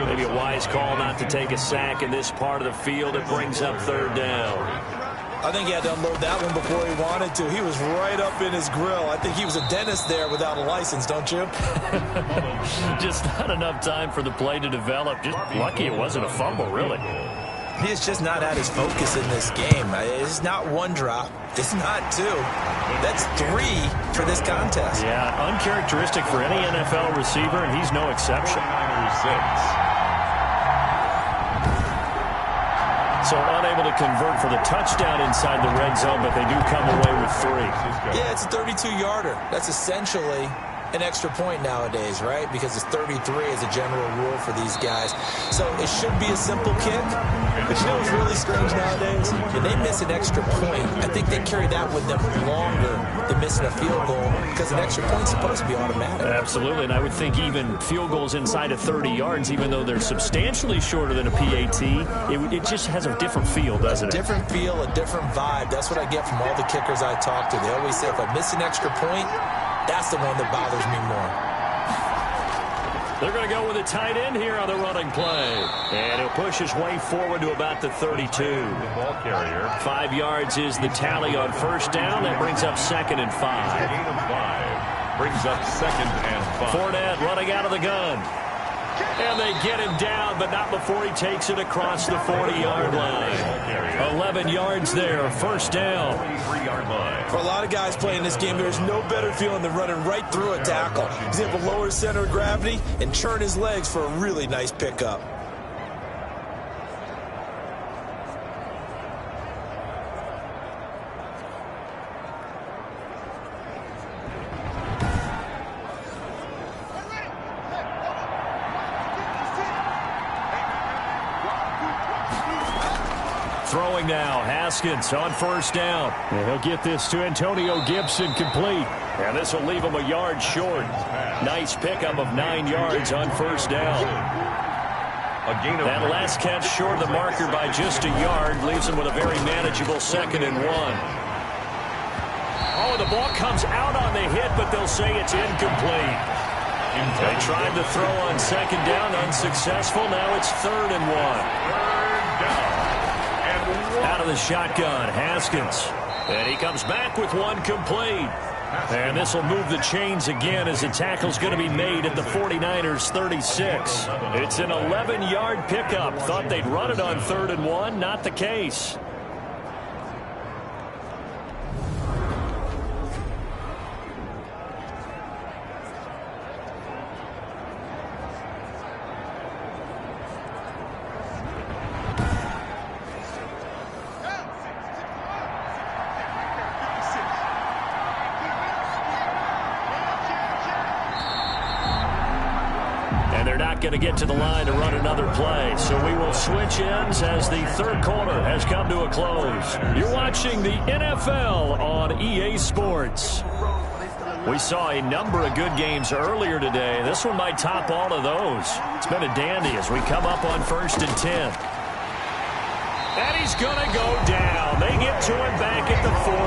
[SPEAKER 2] Maybe a wise call not to take a sack in this part of the field. It brings up 3rd down.
[SPEAKER 3] I think he had to unload that one before he wanted to. He was right up in his grill. I think he was a dentist there without a license, don't you?
[SPEAKER 2] Just not enough time for the play to develop. Just lucky it wasn't a fumble, really.
[SPEAKER 3] He's just not at his focus in this game. It's not one drop. It's not two. That's 3 for this contest.
[SPEAKER 2] Yeah, uncharacteristic for any NFL receiver, and he's no exception. So unable to convert for the touchdown inside the red zone, but they do come away with 3.
[SPEAKER 3] Yeah, it's a 32-yarder. That's essentially an extra point nowadays, right? Because it's 33 as a general rule for these guys. So it should be a simple kick. But you know what's really strange nowadays? When they miss an extra point, I think they carry that with them longer than missing a field goal because an extra point's supposed to be automatic.
[SPEAKER 2] Absolutely, and I would think even field goals inside of 30 yards, even though they're substantially shorter than a PAT, it just has a different feel, doesn't it?
[SPEAKER 3] Different feel, a different vibe. That's what I get from all the kickers I talk to. They always say if I miss an extra point, that's the one that bothers me more.
[SPEAKER 2] They're going to go with a tight end here on the running play. And he'll push his way forward to about the 32.
[SPEAKER 1] The ball carrier.
[SPEAKER 2] 5 yards is the tally on 1st down. That brings up 2nd and 5.
[SPEAKER 1] Gain of 5. Brings up 2nd and 5.
[SPEAKER 2] Fournette running out of the gun. And they get him down, but not before he takes it across the 40-yard line. 11 yards there, 1st down.
[SPEAKER 1] 23-yard line.
[SPEAKER 3] For a lot of guys playing this game, there's no better feeling than running right through a tackle. He's able to lower his center of gravity and turn his legs for a really nice pickup.
[SPEAKER 2] Throwing now, Haskins on 1st down. And he'll get this to Antonio Gibson complete. And this will leave him a yard short. Nice pickup of 9 yards on 1st down. That last catch short of the marker by just a yard leaves him with a very manageable 2nd and 1. Oh, the ball comes out on the hit, but they'll say it's incomplete. They tried to throw on 2nd down, unsuccessful. Now it's 3rd and 1. Out of the shotgun, Haskins. And he comes back with one complete. And this will move the chains again as the tackle's going to be made at the 49ers 36. It's an 11-yard pickup. Thought they'd run it on 3rd and 1. Not the case. Going to get to the line to run another play. So we will switch ends as the 3rd quarter has come to a close. You're watching the NFL on EA Sports. We saw a number of good games earlier today. This one might top all of those. It's been a dandy as we come up on 1st and 10. And he's going to go down. They get to him back at the 40.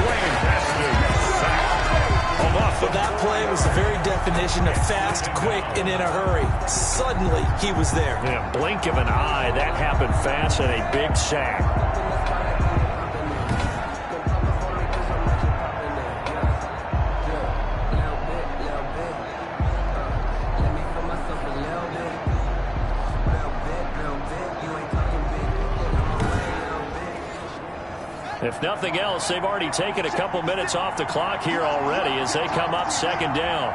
[SPEAKER 1] Dwayne Haskins sacked.
[SPEAKER 3] But that play was the very definition of fast, quick, and in a hurry. Suddenly, he was there.
[SPEAKER 2] In a blink of an eye, that happened fast and a big sack. If nothing else, they've already taken a couple minutes off the clock here already as they come up second down.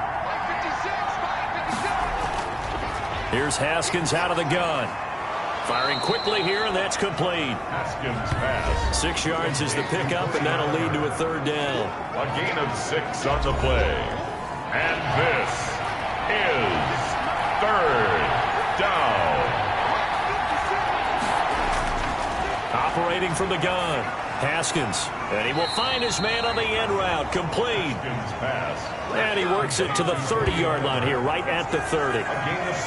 [SPEAKER 2] Here's Haskins out of the gun. Firing quickly here, and that's complete.
[SPEAKER 1] Haskins pass.
[SPEAKER 2] 6 yards is the pickup, and that'll lead to a third down.
[SPEAKER 1] A gain of 6 on the play. And this is third down.
[SPEAKER 2] Operating from the gun, Haskins. And he will find his man on the end route. Complete.
[SPEAKER 1] Haskins pass.
[SPEAKER 2] And he works it to the 30-yard line here, right at the 30.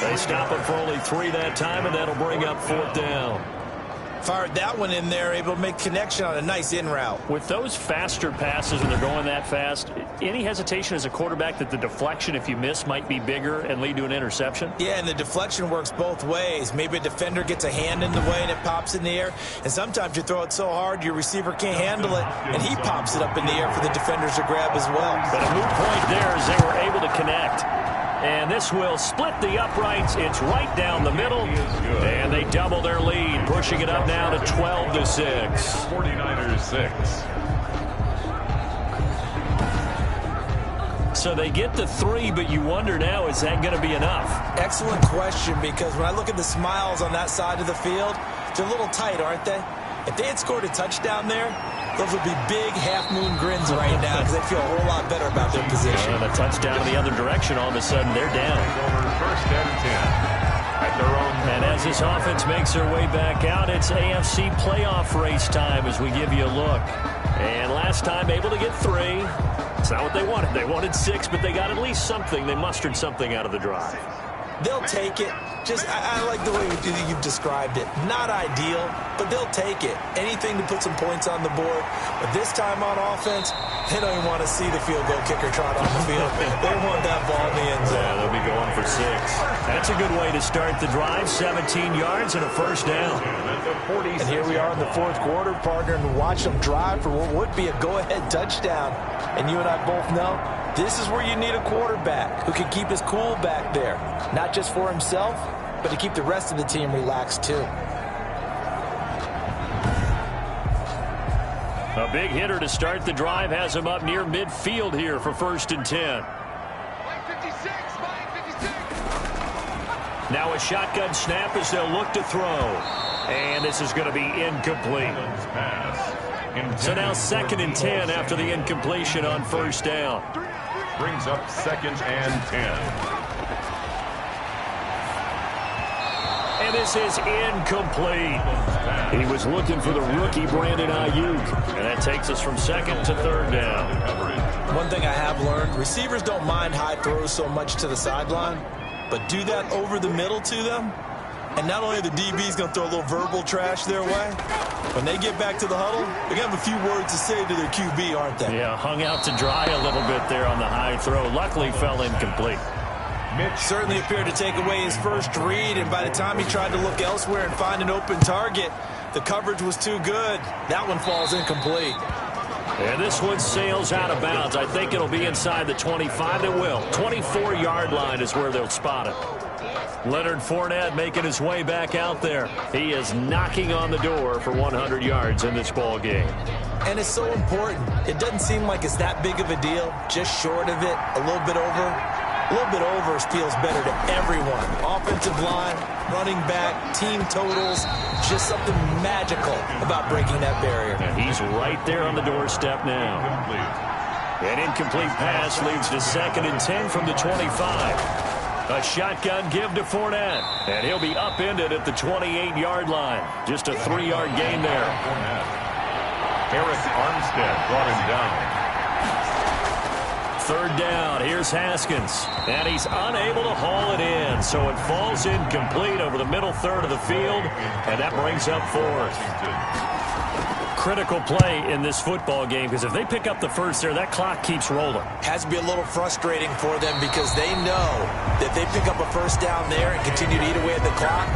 [SPEAKER 2] They stop him for only 3 that time, and that'll bring up fourth down.
[SPEAKER 3] Fired that one in there, able to make connection on a nice in route.
[SPEAKER 2] With those faster passes and they're going that fast, any hesitation as a quarterback that the deflection, if you miss, might be bigger and lead to an interception?
[SPEAKER 3] Yeah, and the deflection works both ways. Maybe a defender gets a hand in the way and it pops in the air. And sometimes you throw it so hard your receiver can't handle it, and he pops it up in the air for the defenders to grab as well.
[SPEAKER 2] But a moot point there as they were able to connect. And this will split the uprights. It's right down the middle. And they double their lead, pushing it up now to 12-6.
[SPEAKER 1] 49ers 6.
[SPEAKER 2] So they get the 3, but you wonder now, is that going to be enough?
[SPEAKER 3] Excellent question, because when I look at the smiles on that side of the field, they're a little tight, aren't they? If they had scored a touchdown there, those would be big half-moon grins right now because they feel a whole lot better about their position.
[SPEAKER 2] And a touchdown in the other direction, all of a sudden they're down.
[SPEAKER 1] Over first and 10 at their own.
[SPEAKER 2] And as this offense makes their way back out, it's AFC playoff race time as we give you a look. And last time able to get 3. It's not what they wanted. They wanted 6, but they got at least something. They mustered something out of the drive.
[SPEAKER 3] They'll take it. I like the way you've described it. Not ideal, but they'll take it. Anything to put some points on the board. But this time on offense, they don't even want to see the field goal kicker trot on the field. They want that ball in the end zone.
[SPEAKER 2] Yeah, they'll be going for 6. That's a good way to start the drive. 17 yards and a first down.
[SPEAKER 3] And here we are in the fourth quarter, partner, and watch them drive for what would be a go-ahead touchdown. And you and I both know this is where you need a quarterback who can keep his cool back there. Not just for himself, but to keep the rest of the team relaxed too.
[SPEAKER 2] A big hitter to start the drive has him up near midfield here for first and 10. Now a shotgun snap as they'll look to throw. And this is going to be incomplete. So now second and 10 after the incompletion on first down.
[SPEAKER 1] Brings up second and 10.
[SPEAKER 2] And this is incomplete. He was looking for the rookie Brandon Ayuk. And that takes us from second to third down.
[SPEAKER 3] One thing I have learned, receivers don't mind high throws so much to the sideline, but do that over the middle to them. And not only are the DBs going to throw a little verbal trash their way, when they get back to the huddle, they're going to have a few words to say to their QB, aren't they?
[SPEAKER 2] Yeah, hung out to dry a little bit there on the high throw. Luckily fell incomplete.
[SPEAKER 3] Mitch certainly appeared to take away his first read, and by the time he tried to look elsewhere and find an open target, the coverage was too good. That one falls incomplete.
[SPEAKER 2] And this one sails out of bounds. I think it'll be inside the 25. It will. 24-yard line is where they'll spot it. Leonard Fournette making his way back out there. He is knocking on the door for 100 yards in this ball game.
[SPEAKER 3] And it's so important. It doesn't seem like it's that big of a deal. Just short of it, a little bit over. A little bit over feels better to everyone. Offensive line, running back, team totals, just something magical about breaking that barrier.
[SPEAKER 2] And he's right there on the doorstep now. An incomplete pass leads to second and 10 from the 25. A shotgun give to Fournette. And he'll be upended at the 28-yard line. Just a 3-yard gain there.
[SPEAKER 1] Eric Armstead brought him down.
[SPEAKER 2] Third down, here's Haskins. And he's unable to haul it in, so it falls incomplete over the middle third of the field, and that brings up fourth. Critical play in this football game, because if they pick up the first there, that clock keeps rolling.
[SPEAKER 3] Has to be a little frustrating for them because they know that they pick up a first down there and continue to eat away at the clock,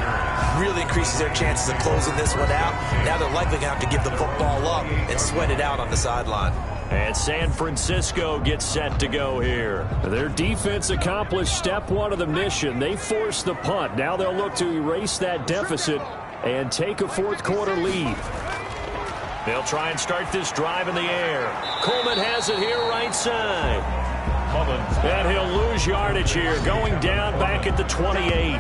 [SPEAKER 3] really increases their chances of closing this one out. Now they're likely going to have to give the football up and sweat it out on the sideline.
[SPEAKER 2] And San Francisco gets set to go here. Their defense accomplished step one of the mission. They forced the punt. Now they'll look to erase that deficit and take a fourth quarter lead. They'll try and start this drive in the air. Coleman has it here right side. And he'll lose yardage here, going down back at the 28.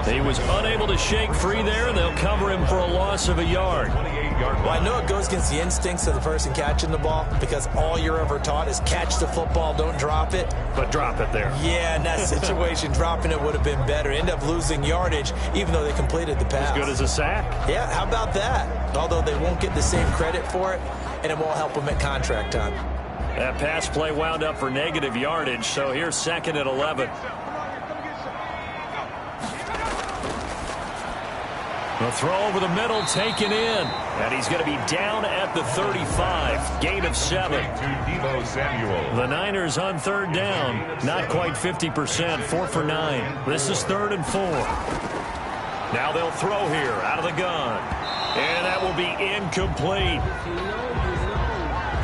[SPEAKER 2] He was unable to shake free there, and they'll cover him for a loss of a yard.
[SPEAKER 3] Well, I know it goes against the instincts of the person catching the ball because all you're ever taught is catch the football, don't drop it.
[SPEAKER 2] But drop it there.
[SPEAKER 3] Yeah, in that situation, dropping it would have been better. End up losing yardage, even though they completed the pass.
[SPEAKER 2] As good as a sack.
[SPEAKER 3] Yeah, how about that? Although they won't get the same credit for it, and it won't help them at contract time.
[SPEAKER 2] That pass play wound up for negative yardage, so here's 2nd and 11. The throw over the middle taken in, and he's going to be down at the 35. Gain of 7. The Niners on 3rd down, not quite 50%, 4 for 9. This is 3rd and 4. Now they'll throw here out of the gun, and that will be incomplete.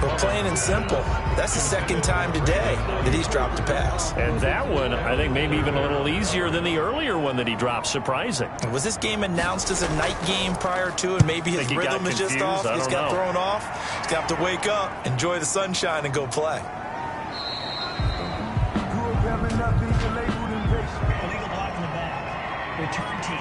[SPEAKER 3] But plain and simple, that's the 2nd time today that he's dropped a pass.
[SPEAKER 2] And that one, I think, maybe even a little easier than the earlier one that he dropped. Surprising.
[SPEAKER 3] Was this game announced as a night game prior to, and maybe his rhythm is just off? He's got thrown off. He's got to wake up, enjoy the sunshine, and go play.
[SPEAKER 6] Illegal block in the back. Return team.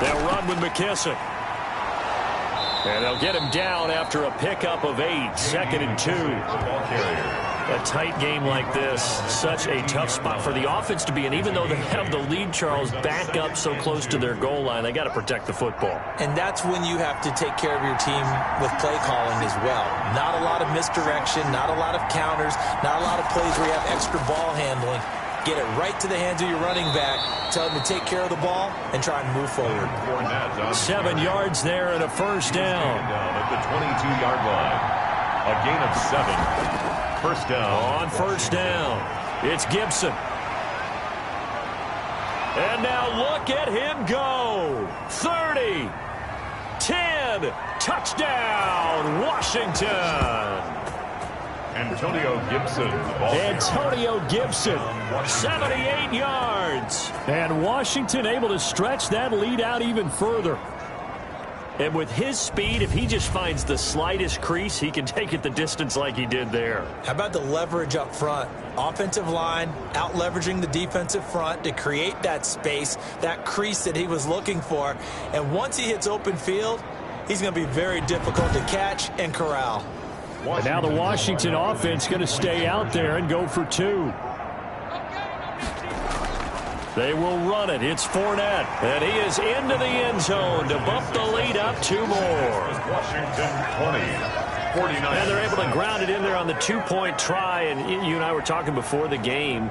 [SPEAKER 2] They'll run with McKissick. And they'll get him down after a pickup of 8. 2nd and 2. A tight game like this, such a tough spot for the offense to be in. Even though they have the lead, Charles, back up so close to their goal line, they got to protect the football.
[SPEAKER 3] And that's when you have to take care of your team with play calling as well. Not a lot of misdirection, not a lot of counters, not a lot of plays where you have extra ball handling. Get it right to the hands of your running back. Tell him to take care of the ball and try and move forward.
[SPEAKER 2] 7 yards there and a 1st down.
[SPEAKER 1] At the 22-yard line. A gain of 7. 1st down.
[SPEAKER 2] On 1st down, it's Gibson. And now look at him go. 30, 10, touchdown, Washington.
[SPEAKER 1] Antonio
[SPEAKER 2] Gibson, 78 yards. And Washington able to stretch that lead out even further. And with his speed, if he just finds the slightest crease, he can take it the distance like he did there.
[SPEAKER 3] How about the leverage up front? Offensive line out leveraging the defensive front to create that space, that crease that he was looking for. And once he hits open field, he's going to be very difficult to catch and corral.
[SPEAKER 2] And now the Washington offense going to stay out there and go for 2. They will run it. It's Fournette. And he is into the end zone to bump the lead up 2 more.
[SPEAKER 1] Washington 20. 49.
[SPEAKER 2] And they're able to ground it in there on the 2-point try. And you and I were talking before the game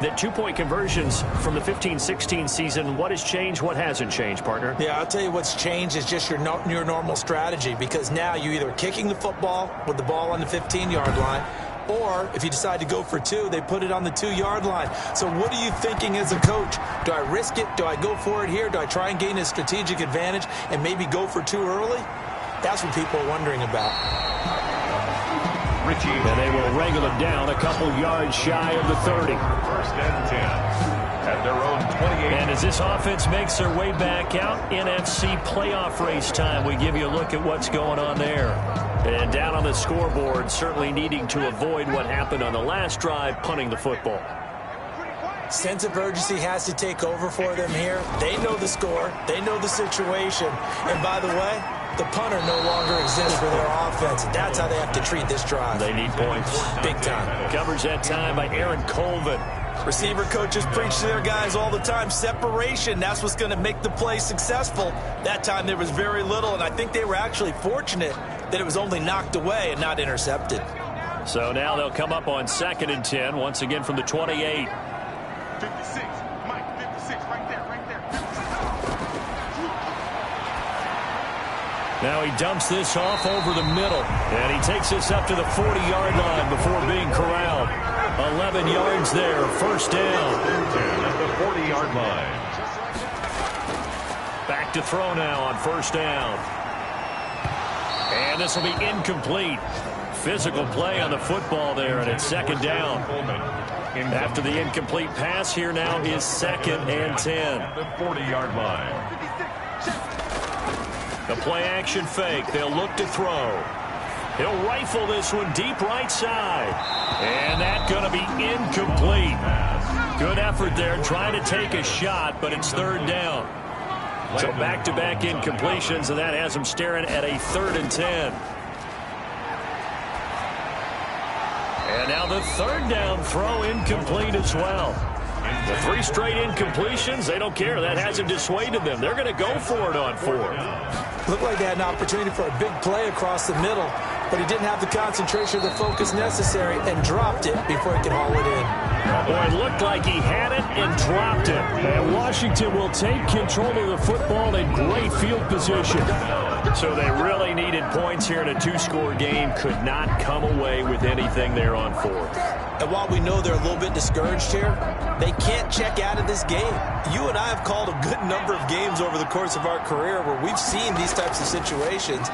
[SPEAKER 2] that 2-point conversions from the 15-16 season, what has changed, what hasn't changed, partner?
[SPEAKER 3] Yeah, I'll tell you what's changed is just your normal strategy, because now you're either kicking the football with the ball on the 15-yard line, or if you decide to go for 2, they put it on the 2-yard line. So what are you thinking as a coach? Do I risk it? Do I go for it here? Do I try and gain a strategic advantage and maybe go for 2 early? That's what people are wondering about.
[SPEAKER 1] Richie.
[SPEAKER 2] And they will wrangle it down a couple yards shy of the 30.
[SPEAKER 1] 1st and 10. At their own 28.
[SPEAKER 2] And as this offense makes their way back out, NFC playoff race time, we give you a look at what's going on there. And down on the scoreboard, certainly needing to avoid what happened on the last drive, punting the football.
[SPEAKER 3] Sense of urgency has to take over for them here. They know the score. They know the situation. And by the way, the punter no longer exists for their offense. That's how they have to treat this drive.
[SPEAKER 2] They need points.
[SPEAKER 3] Big time.
[SPEAKER 2] Coverage that time by Aaron Colvin.
[SPEAKER 3] Receiver coaches preach to their guys all the time. Separation, that's what's going to make the play successful. That time there was very little, and I think they were actually fortunate that it was only knocked away and not intercepted.
[SPEAKER 2] So now they'll come up on 2nd and 10, once again from the 28.
[SPEAKER 7] 56, Mike, 56, right there.
[SPEAKER 2] Now he dumps this off over the middle, and he takes this up to the 40-yard line before being corralled. 11 yards there, 1st down.
[SPEAKER 1] At the 40-yard line.
[SPEAKER 2] Back to throw now on 1st down. And this will be incomplete. physical play on the football there, and it's second down. After the incomplete pass, here now is 2nd and 10.
[SPEAKER 1] At the 40-yard line.
[SPEAKER 2] The play-action fake. They'll look to throw. He'll rifle this one deep right side. And that's going to be incomplete. Good effort there trying to take a shot, but it's 3rd down. So back-to-back incompletions, and that has him staring at a 3rd and 10. And now the 3rd down throw incomplete as well. The 3 straight incompletions, they don't care. That hasn't dissuaded them. They're going to go for it on 4th.
[SPEAKER 3] Looked like they had an opportunity for a big play across the middle, but he didn't have the concentration or the focus necessary and dropped it before he could haul it in.
[SPEAKER 2] Boy, it looked like he had it and dropped it.
[SPEAKER 4] And Washington will take control of the football in great field position.
[SPEAKER 2] So they really needed points here in a 2-score game. Could not come away with anything there on 4th.
[SPEAKER 3] And while we know they're a little bit discouraged here, they can't check out of this game. You and I have called a good number of games over the course of our career where we've seen these types of situations.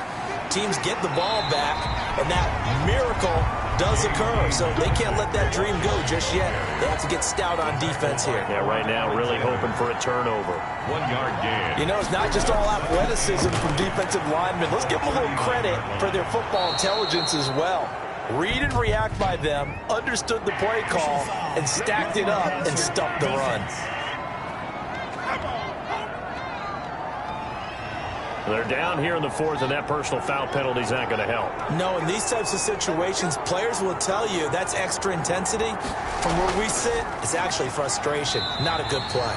[SPEAKER 3] Teams get the ball back, and that miracle does occur. So they can't let that dream go just yet. They have to get stout on defense here.
[SPEAKER 2] Yeah, right now really hoping for a turnover.
[SPEAKER 1] 1-yard gain.
[SPEAKER 3] You know, it's not just all athleticism from defensive linemen. Let's give them a little credit for their football intelligence as well. Read and react by them, understood the play call, and stacked it up and stuffed the run.
[SPEAKER 2] They're down here in the 4th, and that personal foul penalty is not going to help.
[SPEAKER 3] No, in these types of situations, players will tell you that's extra intensity. From where we sit, it's actually frustration, not a good play.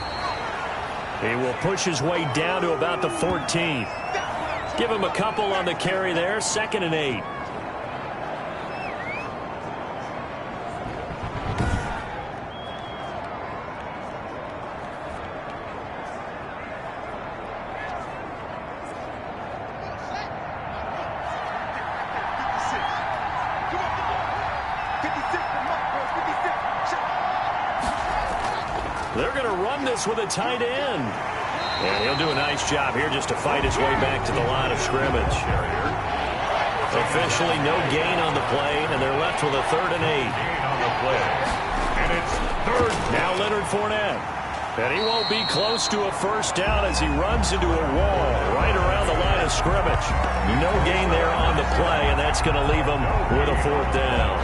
[SPEAKER 2] He will push his way down to about the 14. Give him a couple on the carry there, 2nd and 8. They're going to run this with a tight end. And he'll do a nice job here just to fight his way back to the line of scrimmage. Officially no gain on the play, and they're left with a 3rd and 8.
[SPEAKER 1] Gain on the play. And it's 3rd.
[SPEAKER 2] Now Leonard Fournette. And he won't be close to a 1st down as he runs into a wall right around the line of scrimmage. No gain there on the play, and that's going to leave him with a 4th down.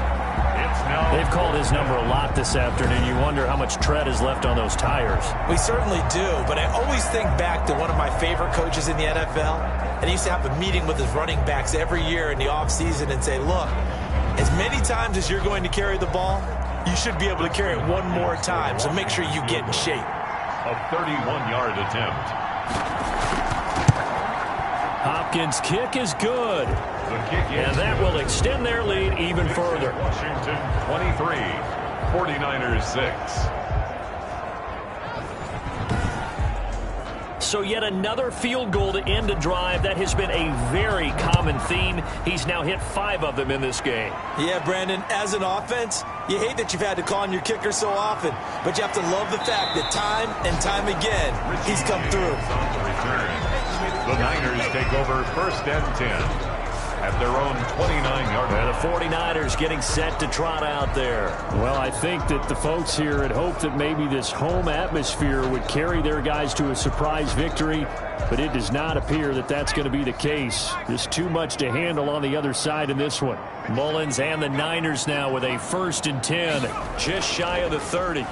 [SPEAKER 2] They've called his number a lot this afternoon. You wonder how much tread is left on those tires.
[SPEAKER 3] We certainly do, but I always think back to one of my favorite coaches in the NFL, and he used to have a meeting with his running backs every year in the offseason and say, look, as many times as you're going to carry the ball, you should be able to carry it one more time, so make sure you get in shape.
[SPEAKER 1] A 31-yard attempt.
[SPEAKER 2] Hopkins' kick is good. And that will extend their lead even further.
[SPEAKER 1] Washington 23, 49ers 6.
[SPEAKER 2] So yet another field goal to end a drive. That has been a very common theme. He's now hit 5 of them in this game.
[SPEAKER 3] Yeah, Brandon, as an offense, you hate that you've had to call on your kicker so often, but you have to love the fact that time and time again, he's come through.
[SPEAKER 1] The Niners take over 1st and 10. At their own 29-yard line.
[SPEAKER 2] And the 49ers getting set to trot out there.
[SPEAKER 4] Well, I think that the folks here had hoped that maybe this home atmosphere would carry their guys to a surprise victory, but it does not appear that that's going to be the case. There's too much to handle on the other side in this one.
[SPEAKER 2] Mullins and the Niners now with a 1st and 10, just shy of the 30.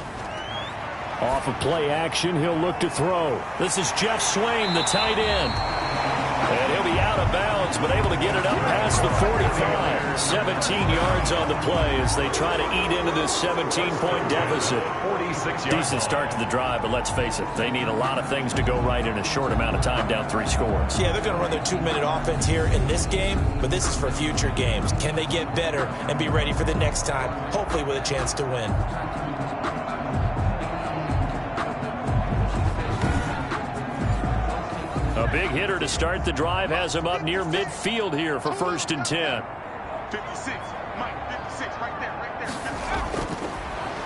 [SPEAKER 4] Off of play action, he'll look to throw.
[SPEAKER 2] This is Jeff Swaim, the tight end. And he'll be out of bounds, but able to get it up past the 45. 17 yards on the play as they try to eat into this 17-point deficit.
[SPEAKER 1] 46 yards.
[SPEAKER 2] Decent start to the drive, but let's face it, they need a lot of things to go right in a short amount of time, down 3 scores.
[SPEAKER 3] Yeah, they're going to run their 2-minute offense here in this game, but this is for future games. Can they get better and be ready for the next time, hopefully with a chance to win?
[SPEAKER 2] A big hitter to start the drive has him up near midfield here for 1st and 10.
[SPEAKER 7] 56, Mike, 56, right there.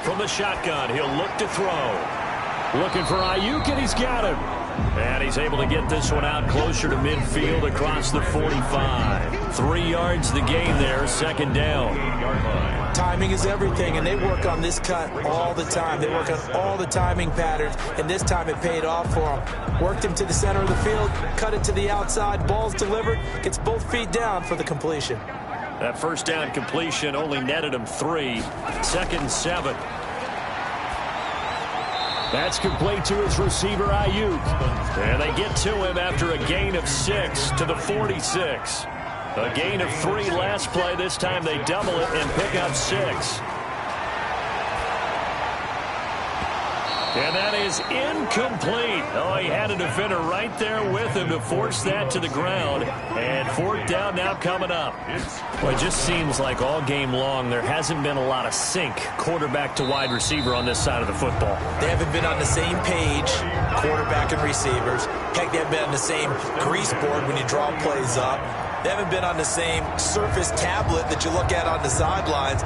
[SPEAKER 2] From the shotgun, he'll look to throw.
[SPEAKER 4] Looking for Ayuk, and he's got him.
[SPEAKER 2] And he's able to get this one out closer to midfield across the 45. 3 yards the gain there, second down.
[SPEAKER 3] Timing is everything, and they work on this cut all the time. They work on all the timing patterns, and this time it paid off for them. Worked him to the center of the field, cut it to the outside, ball's delivered, gets both feet down for the completion.
[SPEAKER 2] That first down completion only netted him 3. Second and 7. That's complete to his receiver, Ayuk. And they get to him after a gain of 6 to the 46. A gain of 3 last play. This time they double it and pick up 6. And that is incomplete. Oh, he had a defender right there with him to force that to the ground. And fourth down now coming up. Well, it just seems like all game long there hasn't been a lot of sync quarterback to wide receiver on this side of the football.
[SPEAKER 3] They haven't been on the same page, quarterback and receivers. Heck, they haven't been on the same grease board when you draw plays up. They haven't been on the same surface tablet that you look at on the sidelines.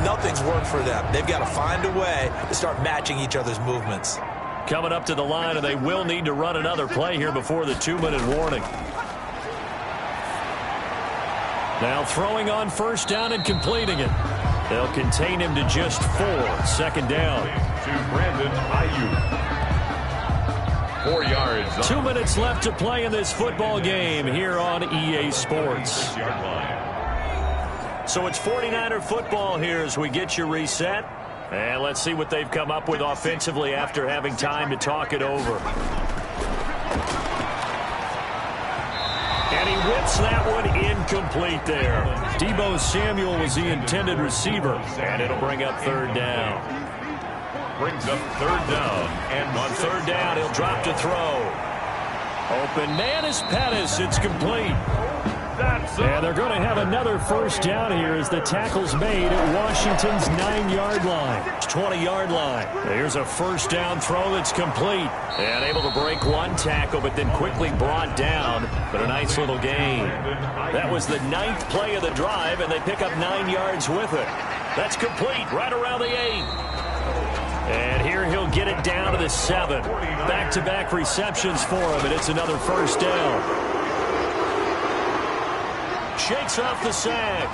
[SPEAKER 3] Nothing's worked for them. They've got to find a way to start matching each other's movements.
[SPEAKER 2] Coming up to the line, and they will need to run another play here before the 2-minute warning. Now throwing on first down and completing it. They'll contain him to just 4. Second down.
[SPEAKER 1] To Brandon Ayuk. 4 yards.
[SPEAKER 2] 2 minutes left to play in this football game here on EA Sports. So it's 49er football here as we get you reset. And let's see what they've come up with offensively after having time to talk it over. And he whips that one incomplete there. Deebo Samuel was the intended receiver. And it'll bring up third down.
[SPEAKER 1] Brings up third down.
[SPEAKER 2] And on third down, he'll drop to throw. Open man is Pettis. It's complete. And they're going to have another first down here as the tackle's made at Washington's 9-yard line. 20-yard line. Here's a first down throw that's complete. And able to break one tackle, but then quickly brought down. But a nice little gain. That was the 9th play of the drive, and they pick up 9 yards with it. That's complete right around the 8. And here he'll get it down to the 7. Back-to-back receptions for him, and it's another first down. Shakes off the sack.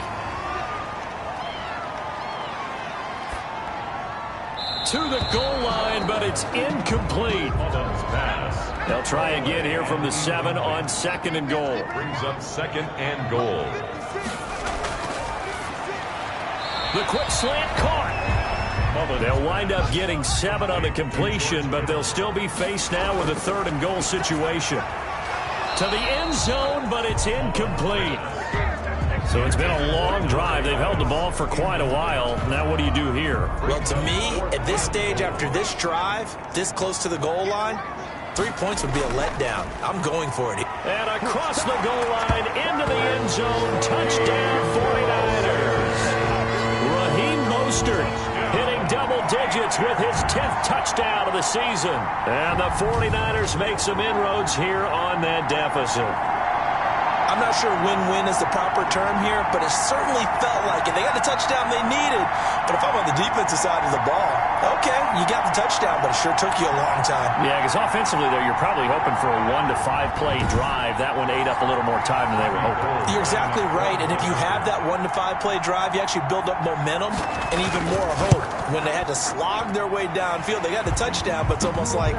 [SPEAKER 2] To the goal line, but it's incomplete. They'll try again here from the 7 on second and goal.
[SPEAKER 1] Brings up second and goal.
[SPEAKER 2] The quick slant caught. They'll wind up getting 7 on the completion, but they'll still be faced now with a third and goal situation. To the end zone, but it's incomplete. So it's been a long drive. They've held the ball for quite a while. Now what do you do here?
[SPEAKER 3] Well, to me, at this stage, after this drive, this close to the goal line, 3 points would be a letdown. I'm going for it.
[SPEAKER 2] And across the goal line, into the end zone, touchdown 49ers. Raheem Mostert hitting double digits with his 10th touchdown of the season. And the 49ers make some inroads here on that deficit.
[SPEAKER 3] I'm not sure win-win is the proper term here, but it certainly felt like it. They got the touchdown they needed, but if I'm on the defensive side of the ball, okay, you got the touchdown, but it sure took you a long time.
[SPEAKER 2] Yeah, because offensively, though, you're probably hoping for a 1 to 5 play drive. That one ate up a little more time than they were hoping.
[SPEAKER 3] You're exactly right, and if you have that 1 to 5 play drive, you actually build up momentum and even more hope. When they had to slog their way downfield, they got the touchdown, but it's almost like,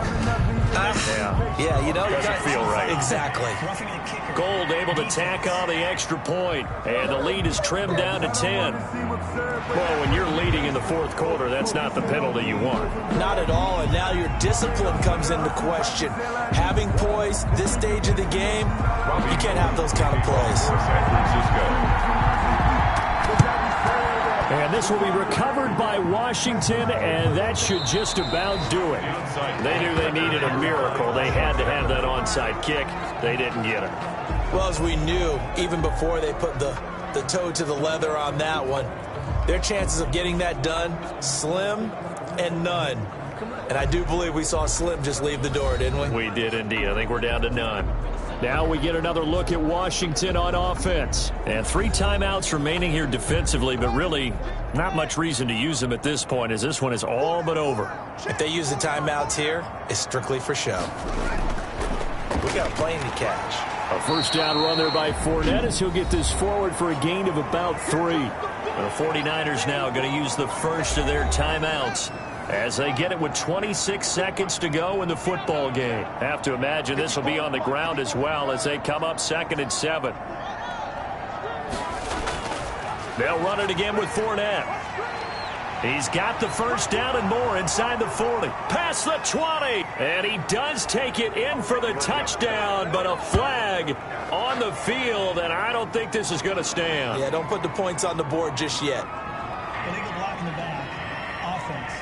[SPEAKER 3] yeah, you know,
[SPEAKER 2] doesn't feel right.
[SPEAKER 3] Exactly.
[SPEAKER 2] Gold able to tack on the extra point, and the lead is trimmed down to 10. Well, when you're leading in the fourth quarter, that's not the penalty you want.
[SPEAKER 3] Not at all, and now your discipline comes into question. Having poise this stage of the game, you can't have those kind of plays.
[SPEAKER 2] And this will be recovered by Washington, and that should just about do it. They knew they needed a miracle. They had to have that onside kick. They didn't get it.
[SPEAKER 3] Well, as we knew, even before they put the toe to the leather on that one, their chances of getting that done, slim and none. And I do believe we saw Slim just leave the door, didn't we?
[SPEAKER 2] We did indeed. I think we're down to none. Now we get another look at Washington on offense. And 3 timeouts remaining here defensively, but really not much reason to use them at this point as this one is all but over.
[SPEAKER 3] If they use the timeouts here, it's strictly for show. We got a plane to catch.
[SPEAKER 4] A first down run there by Fournette as he'll get this forward for a gain of about 3.
[SPEAKER 2] The 49ers now going to use the first of their timeouts as they get it with 26 seconds to go in the football game.
[SPEAKER 4] Have to imagine this will be on the ground as well as they come up 2nd and 7. They'll run it again with Fournette. He's got the first down and more inside the 40. Past the 20. And he does take it in for the touchdown, but a flag on the field, and I don't think this is going to stand.
[SPEAKER 3] Yeah, don't put the points on the board just yet.
[SPEAKER 6] Illegal block in the back. Offense.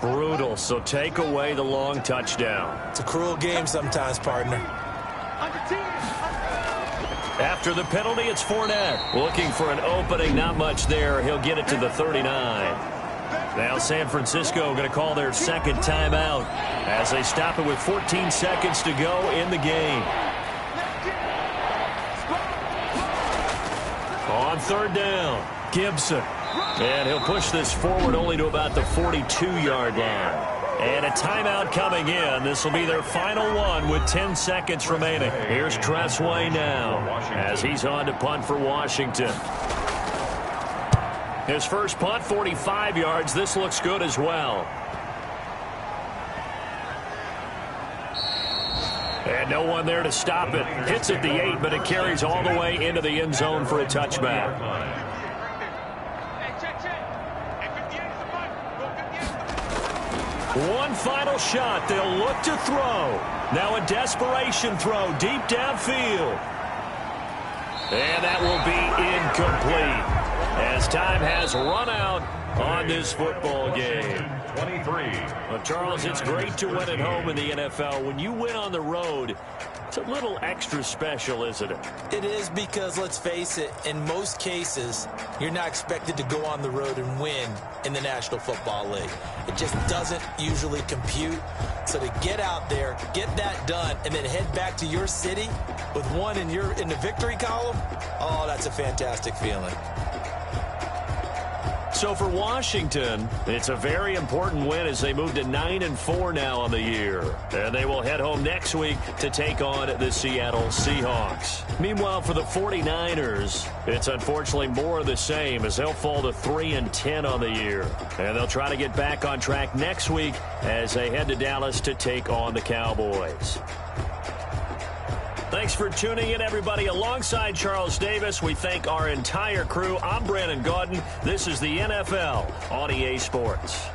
[SPEAKER 4] Brutal, so take away the long touchdown.
[SPEAKER 3] It's a cruel game sometimes, partner.
[SPEAKER 2] After the penalty, it's Fournette. Looking for an opening, not much there. He'll get it to the 39. Now San Francisco going to call their second timeout as they stop it with 14 seconds to go in the game. On 3rd down, Gibson. And he'll push this forward only to about the 42-yard line. And a timeout coming in. This will be their final one with 10 seconds remaining. Here's Tressway now as he's on to punt for Washington. His first punt, 45 yards. This looks good as well. And no one there to stop it. Hits at the 8, but it carries all the way into the end zone for a touchback. One final shot. They'll look to throw. Now a desperation throw deep downfield. And that will be incomplete as time has run out on this football game.
[SPEAKER 1] 23.
[SPEAKER 2] Well, Charles, it's great to win at home in the NFL. When you win on the road, it's a little extra special, isn't it?
[SPEAKER 3] It is because, let's face it, in most cases, you're not expected to go on the road and win in the National Football League. It just doesn't usually compute. So to get out there, get that done, and then head back to your city with one in the victory column, oh, that's a fantastic feeling.
[SPEAKER 2] So for Washington, it's a very important win as they move to 9-4 now on the year. And they will head home next week to take on the Seattle Seahawks. Meanwhile, for the 49ers, it's unfortunately more of the same as they'll fall to 3-10 on the year. And they'll try to get back on track next week as they head to Dallas to take on the Cowboys. Thanks for tuning in, everybody. Alongside Charles Davis, we thank our entire crew. I'm Brandon Gaudin. This is the NFL on EA Sports.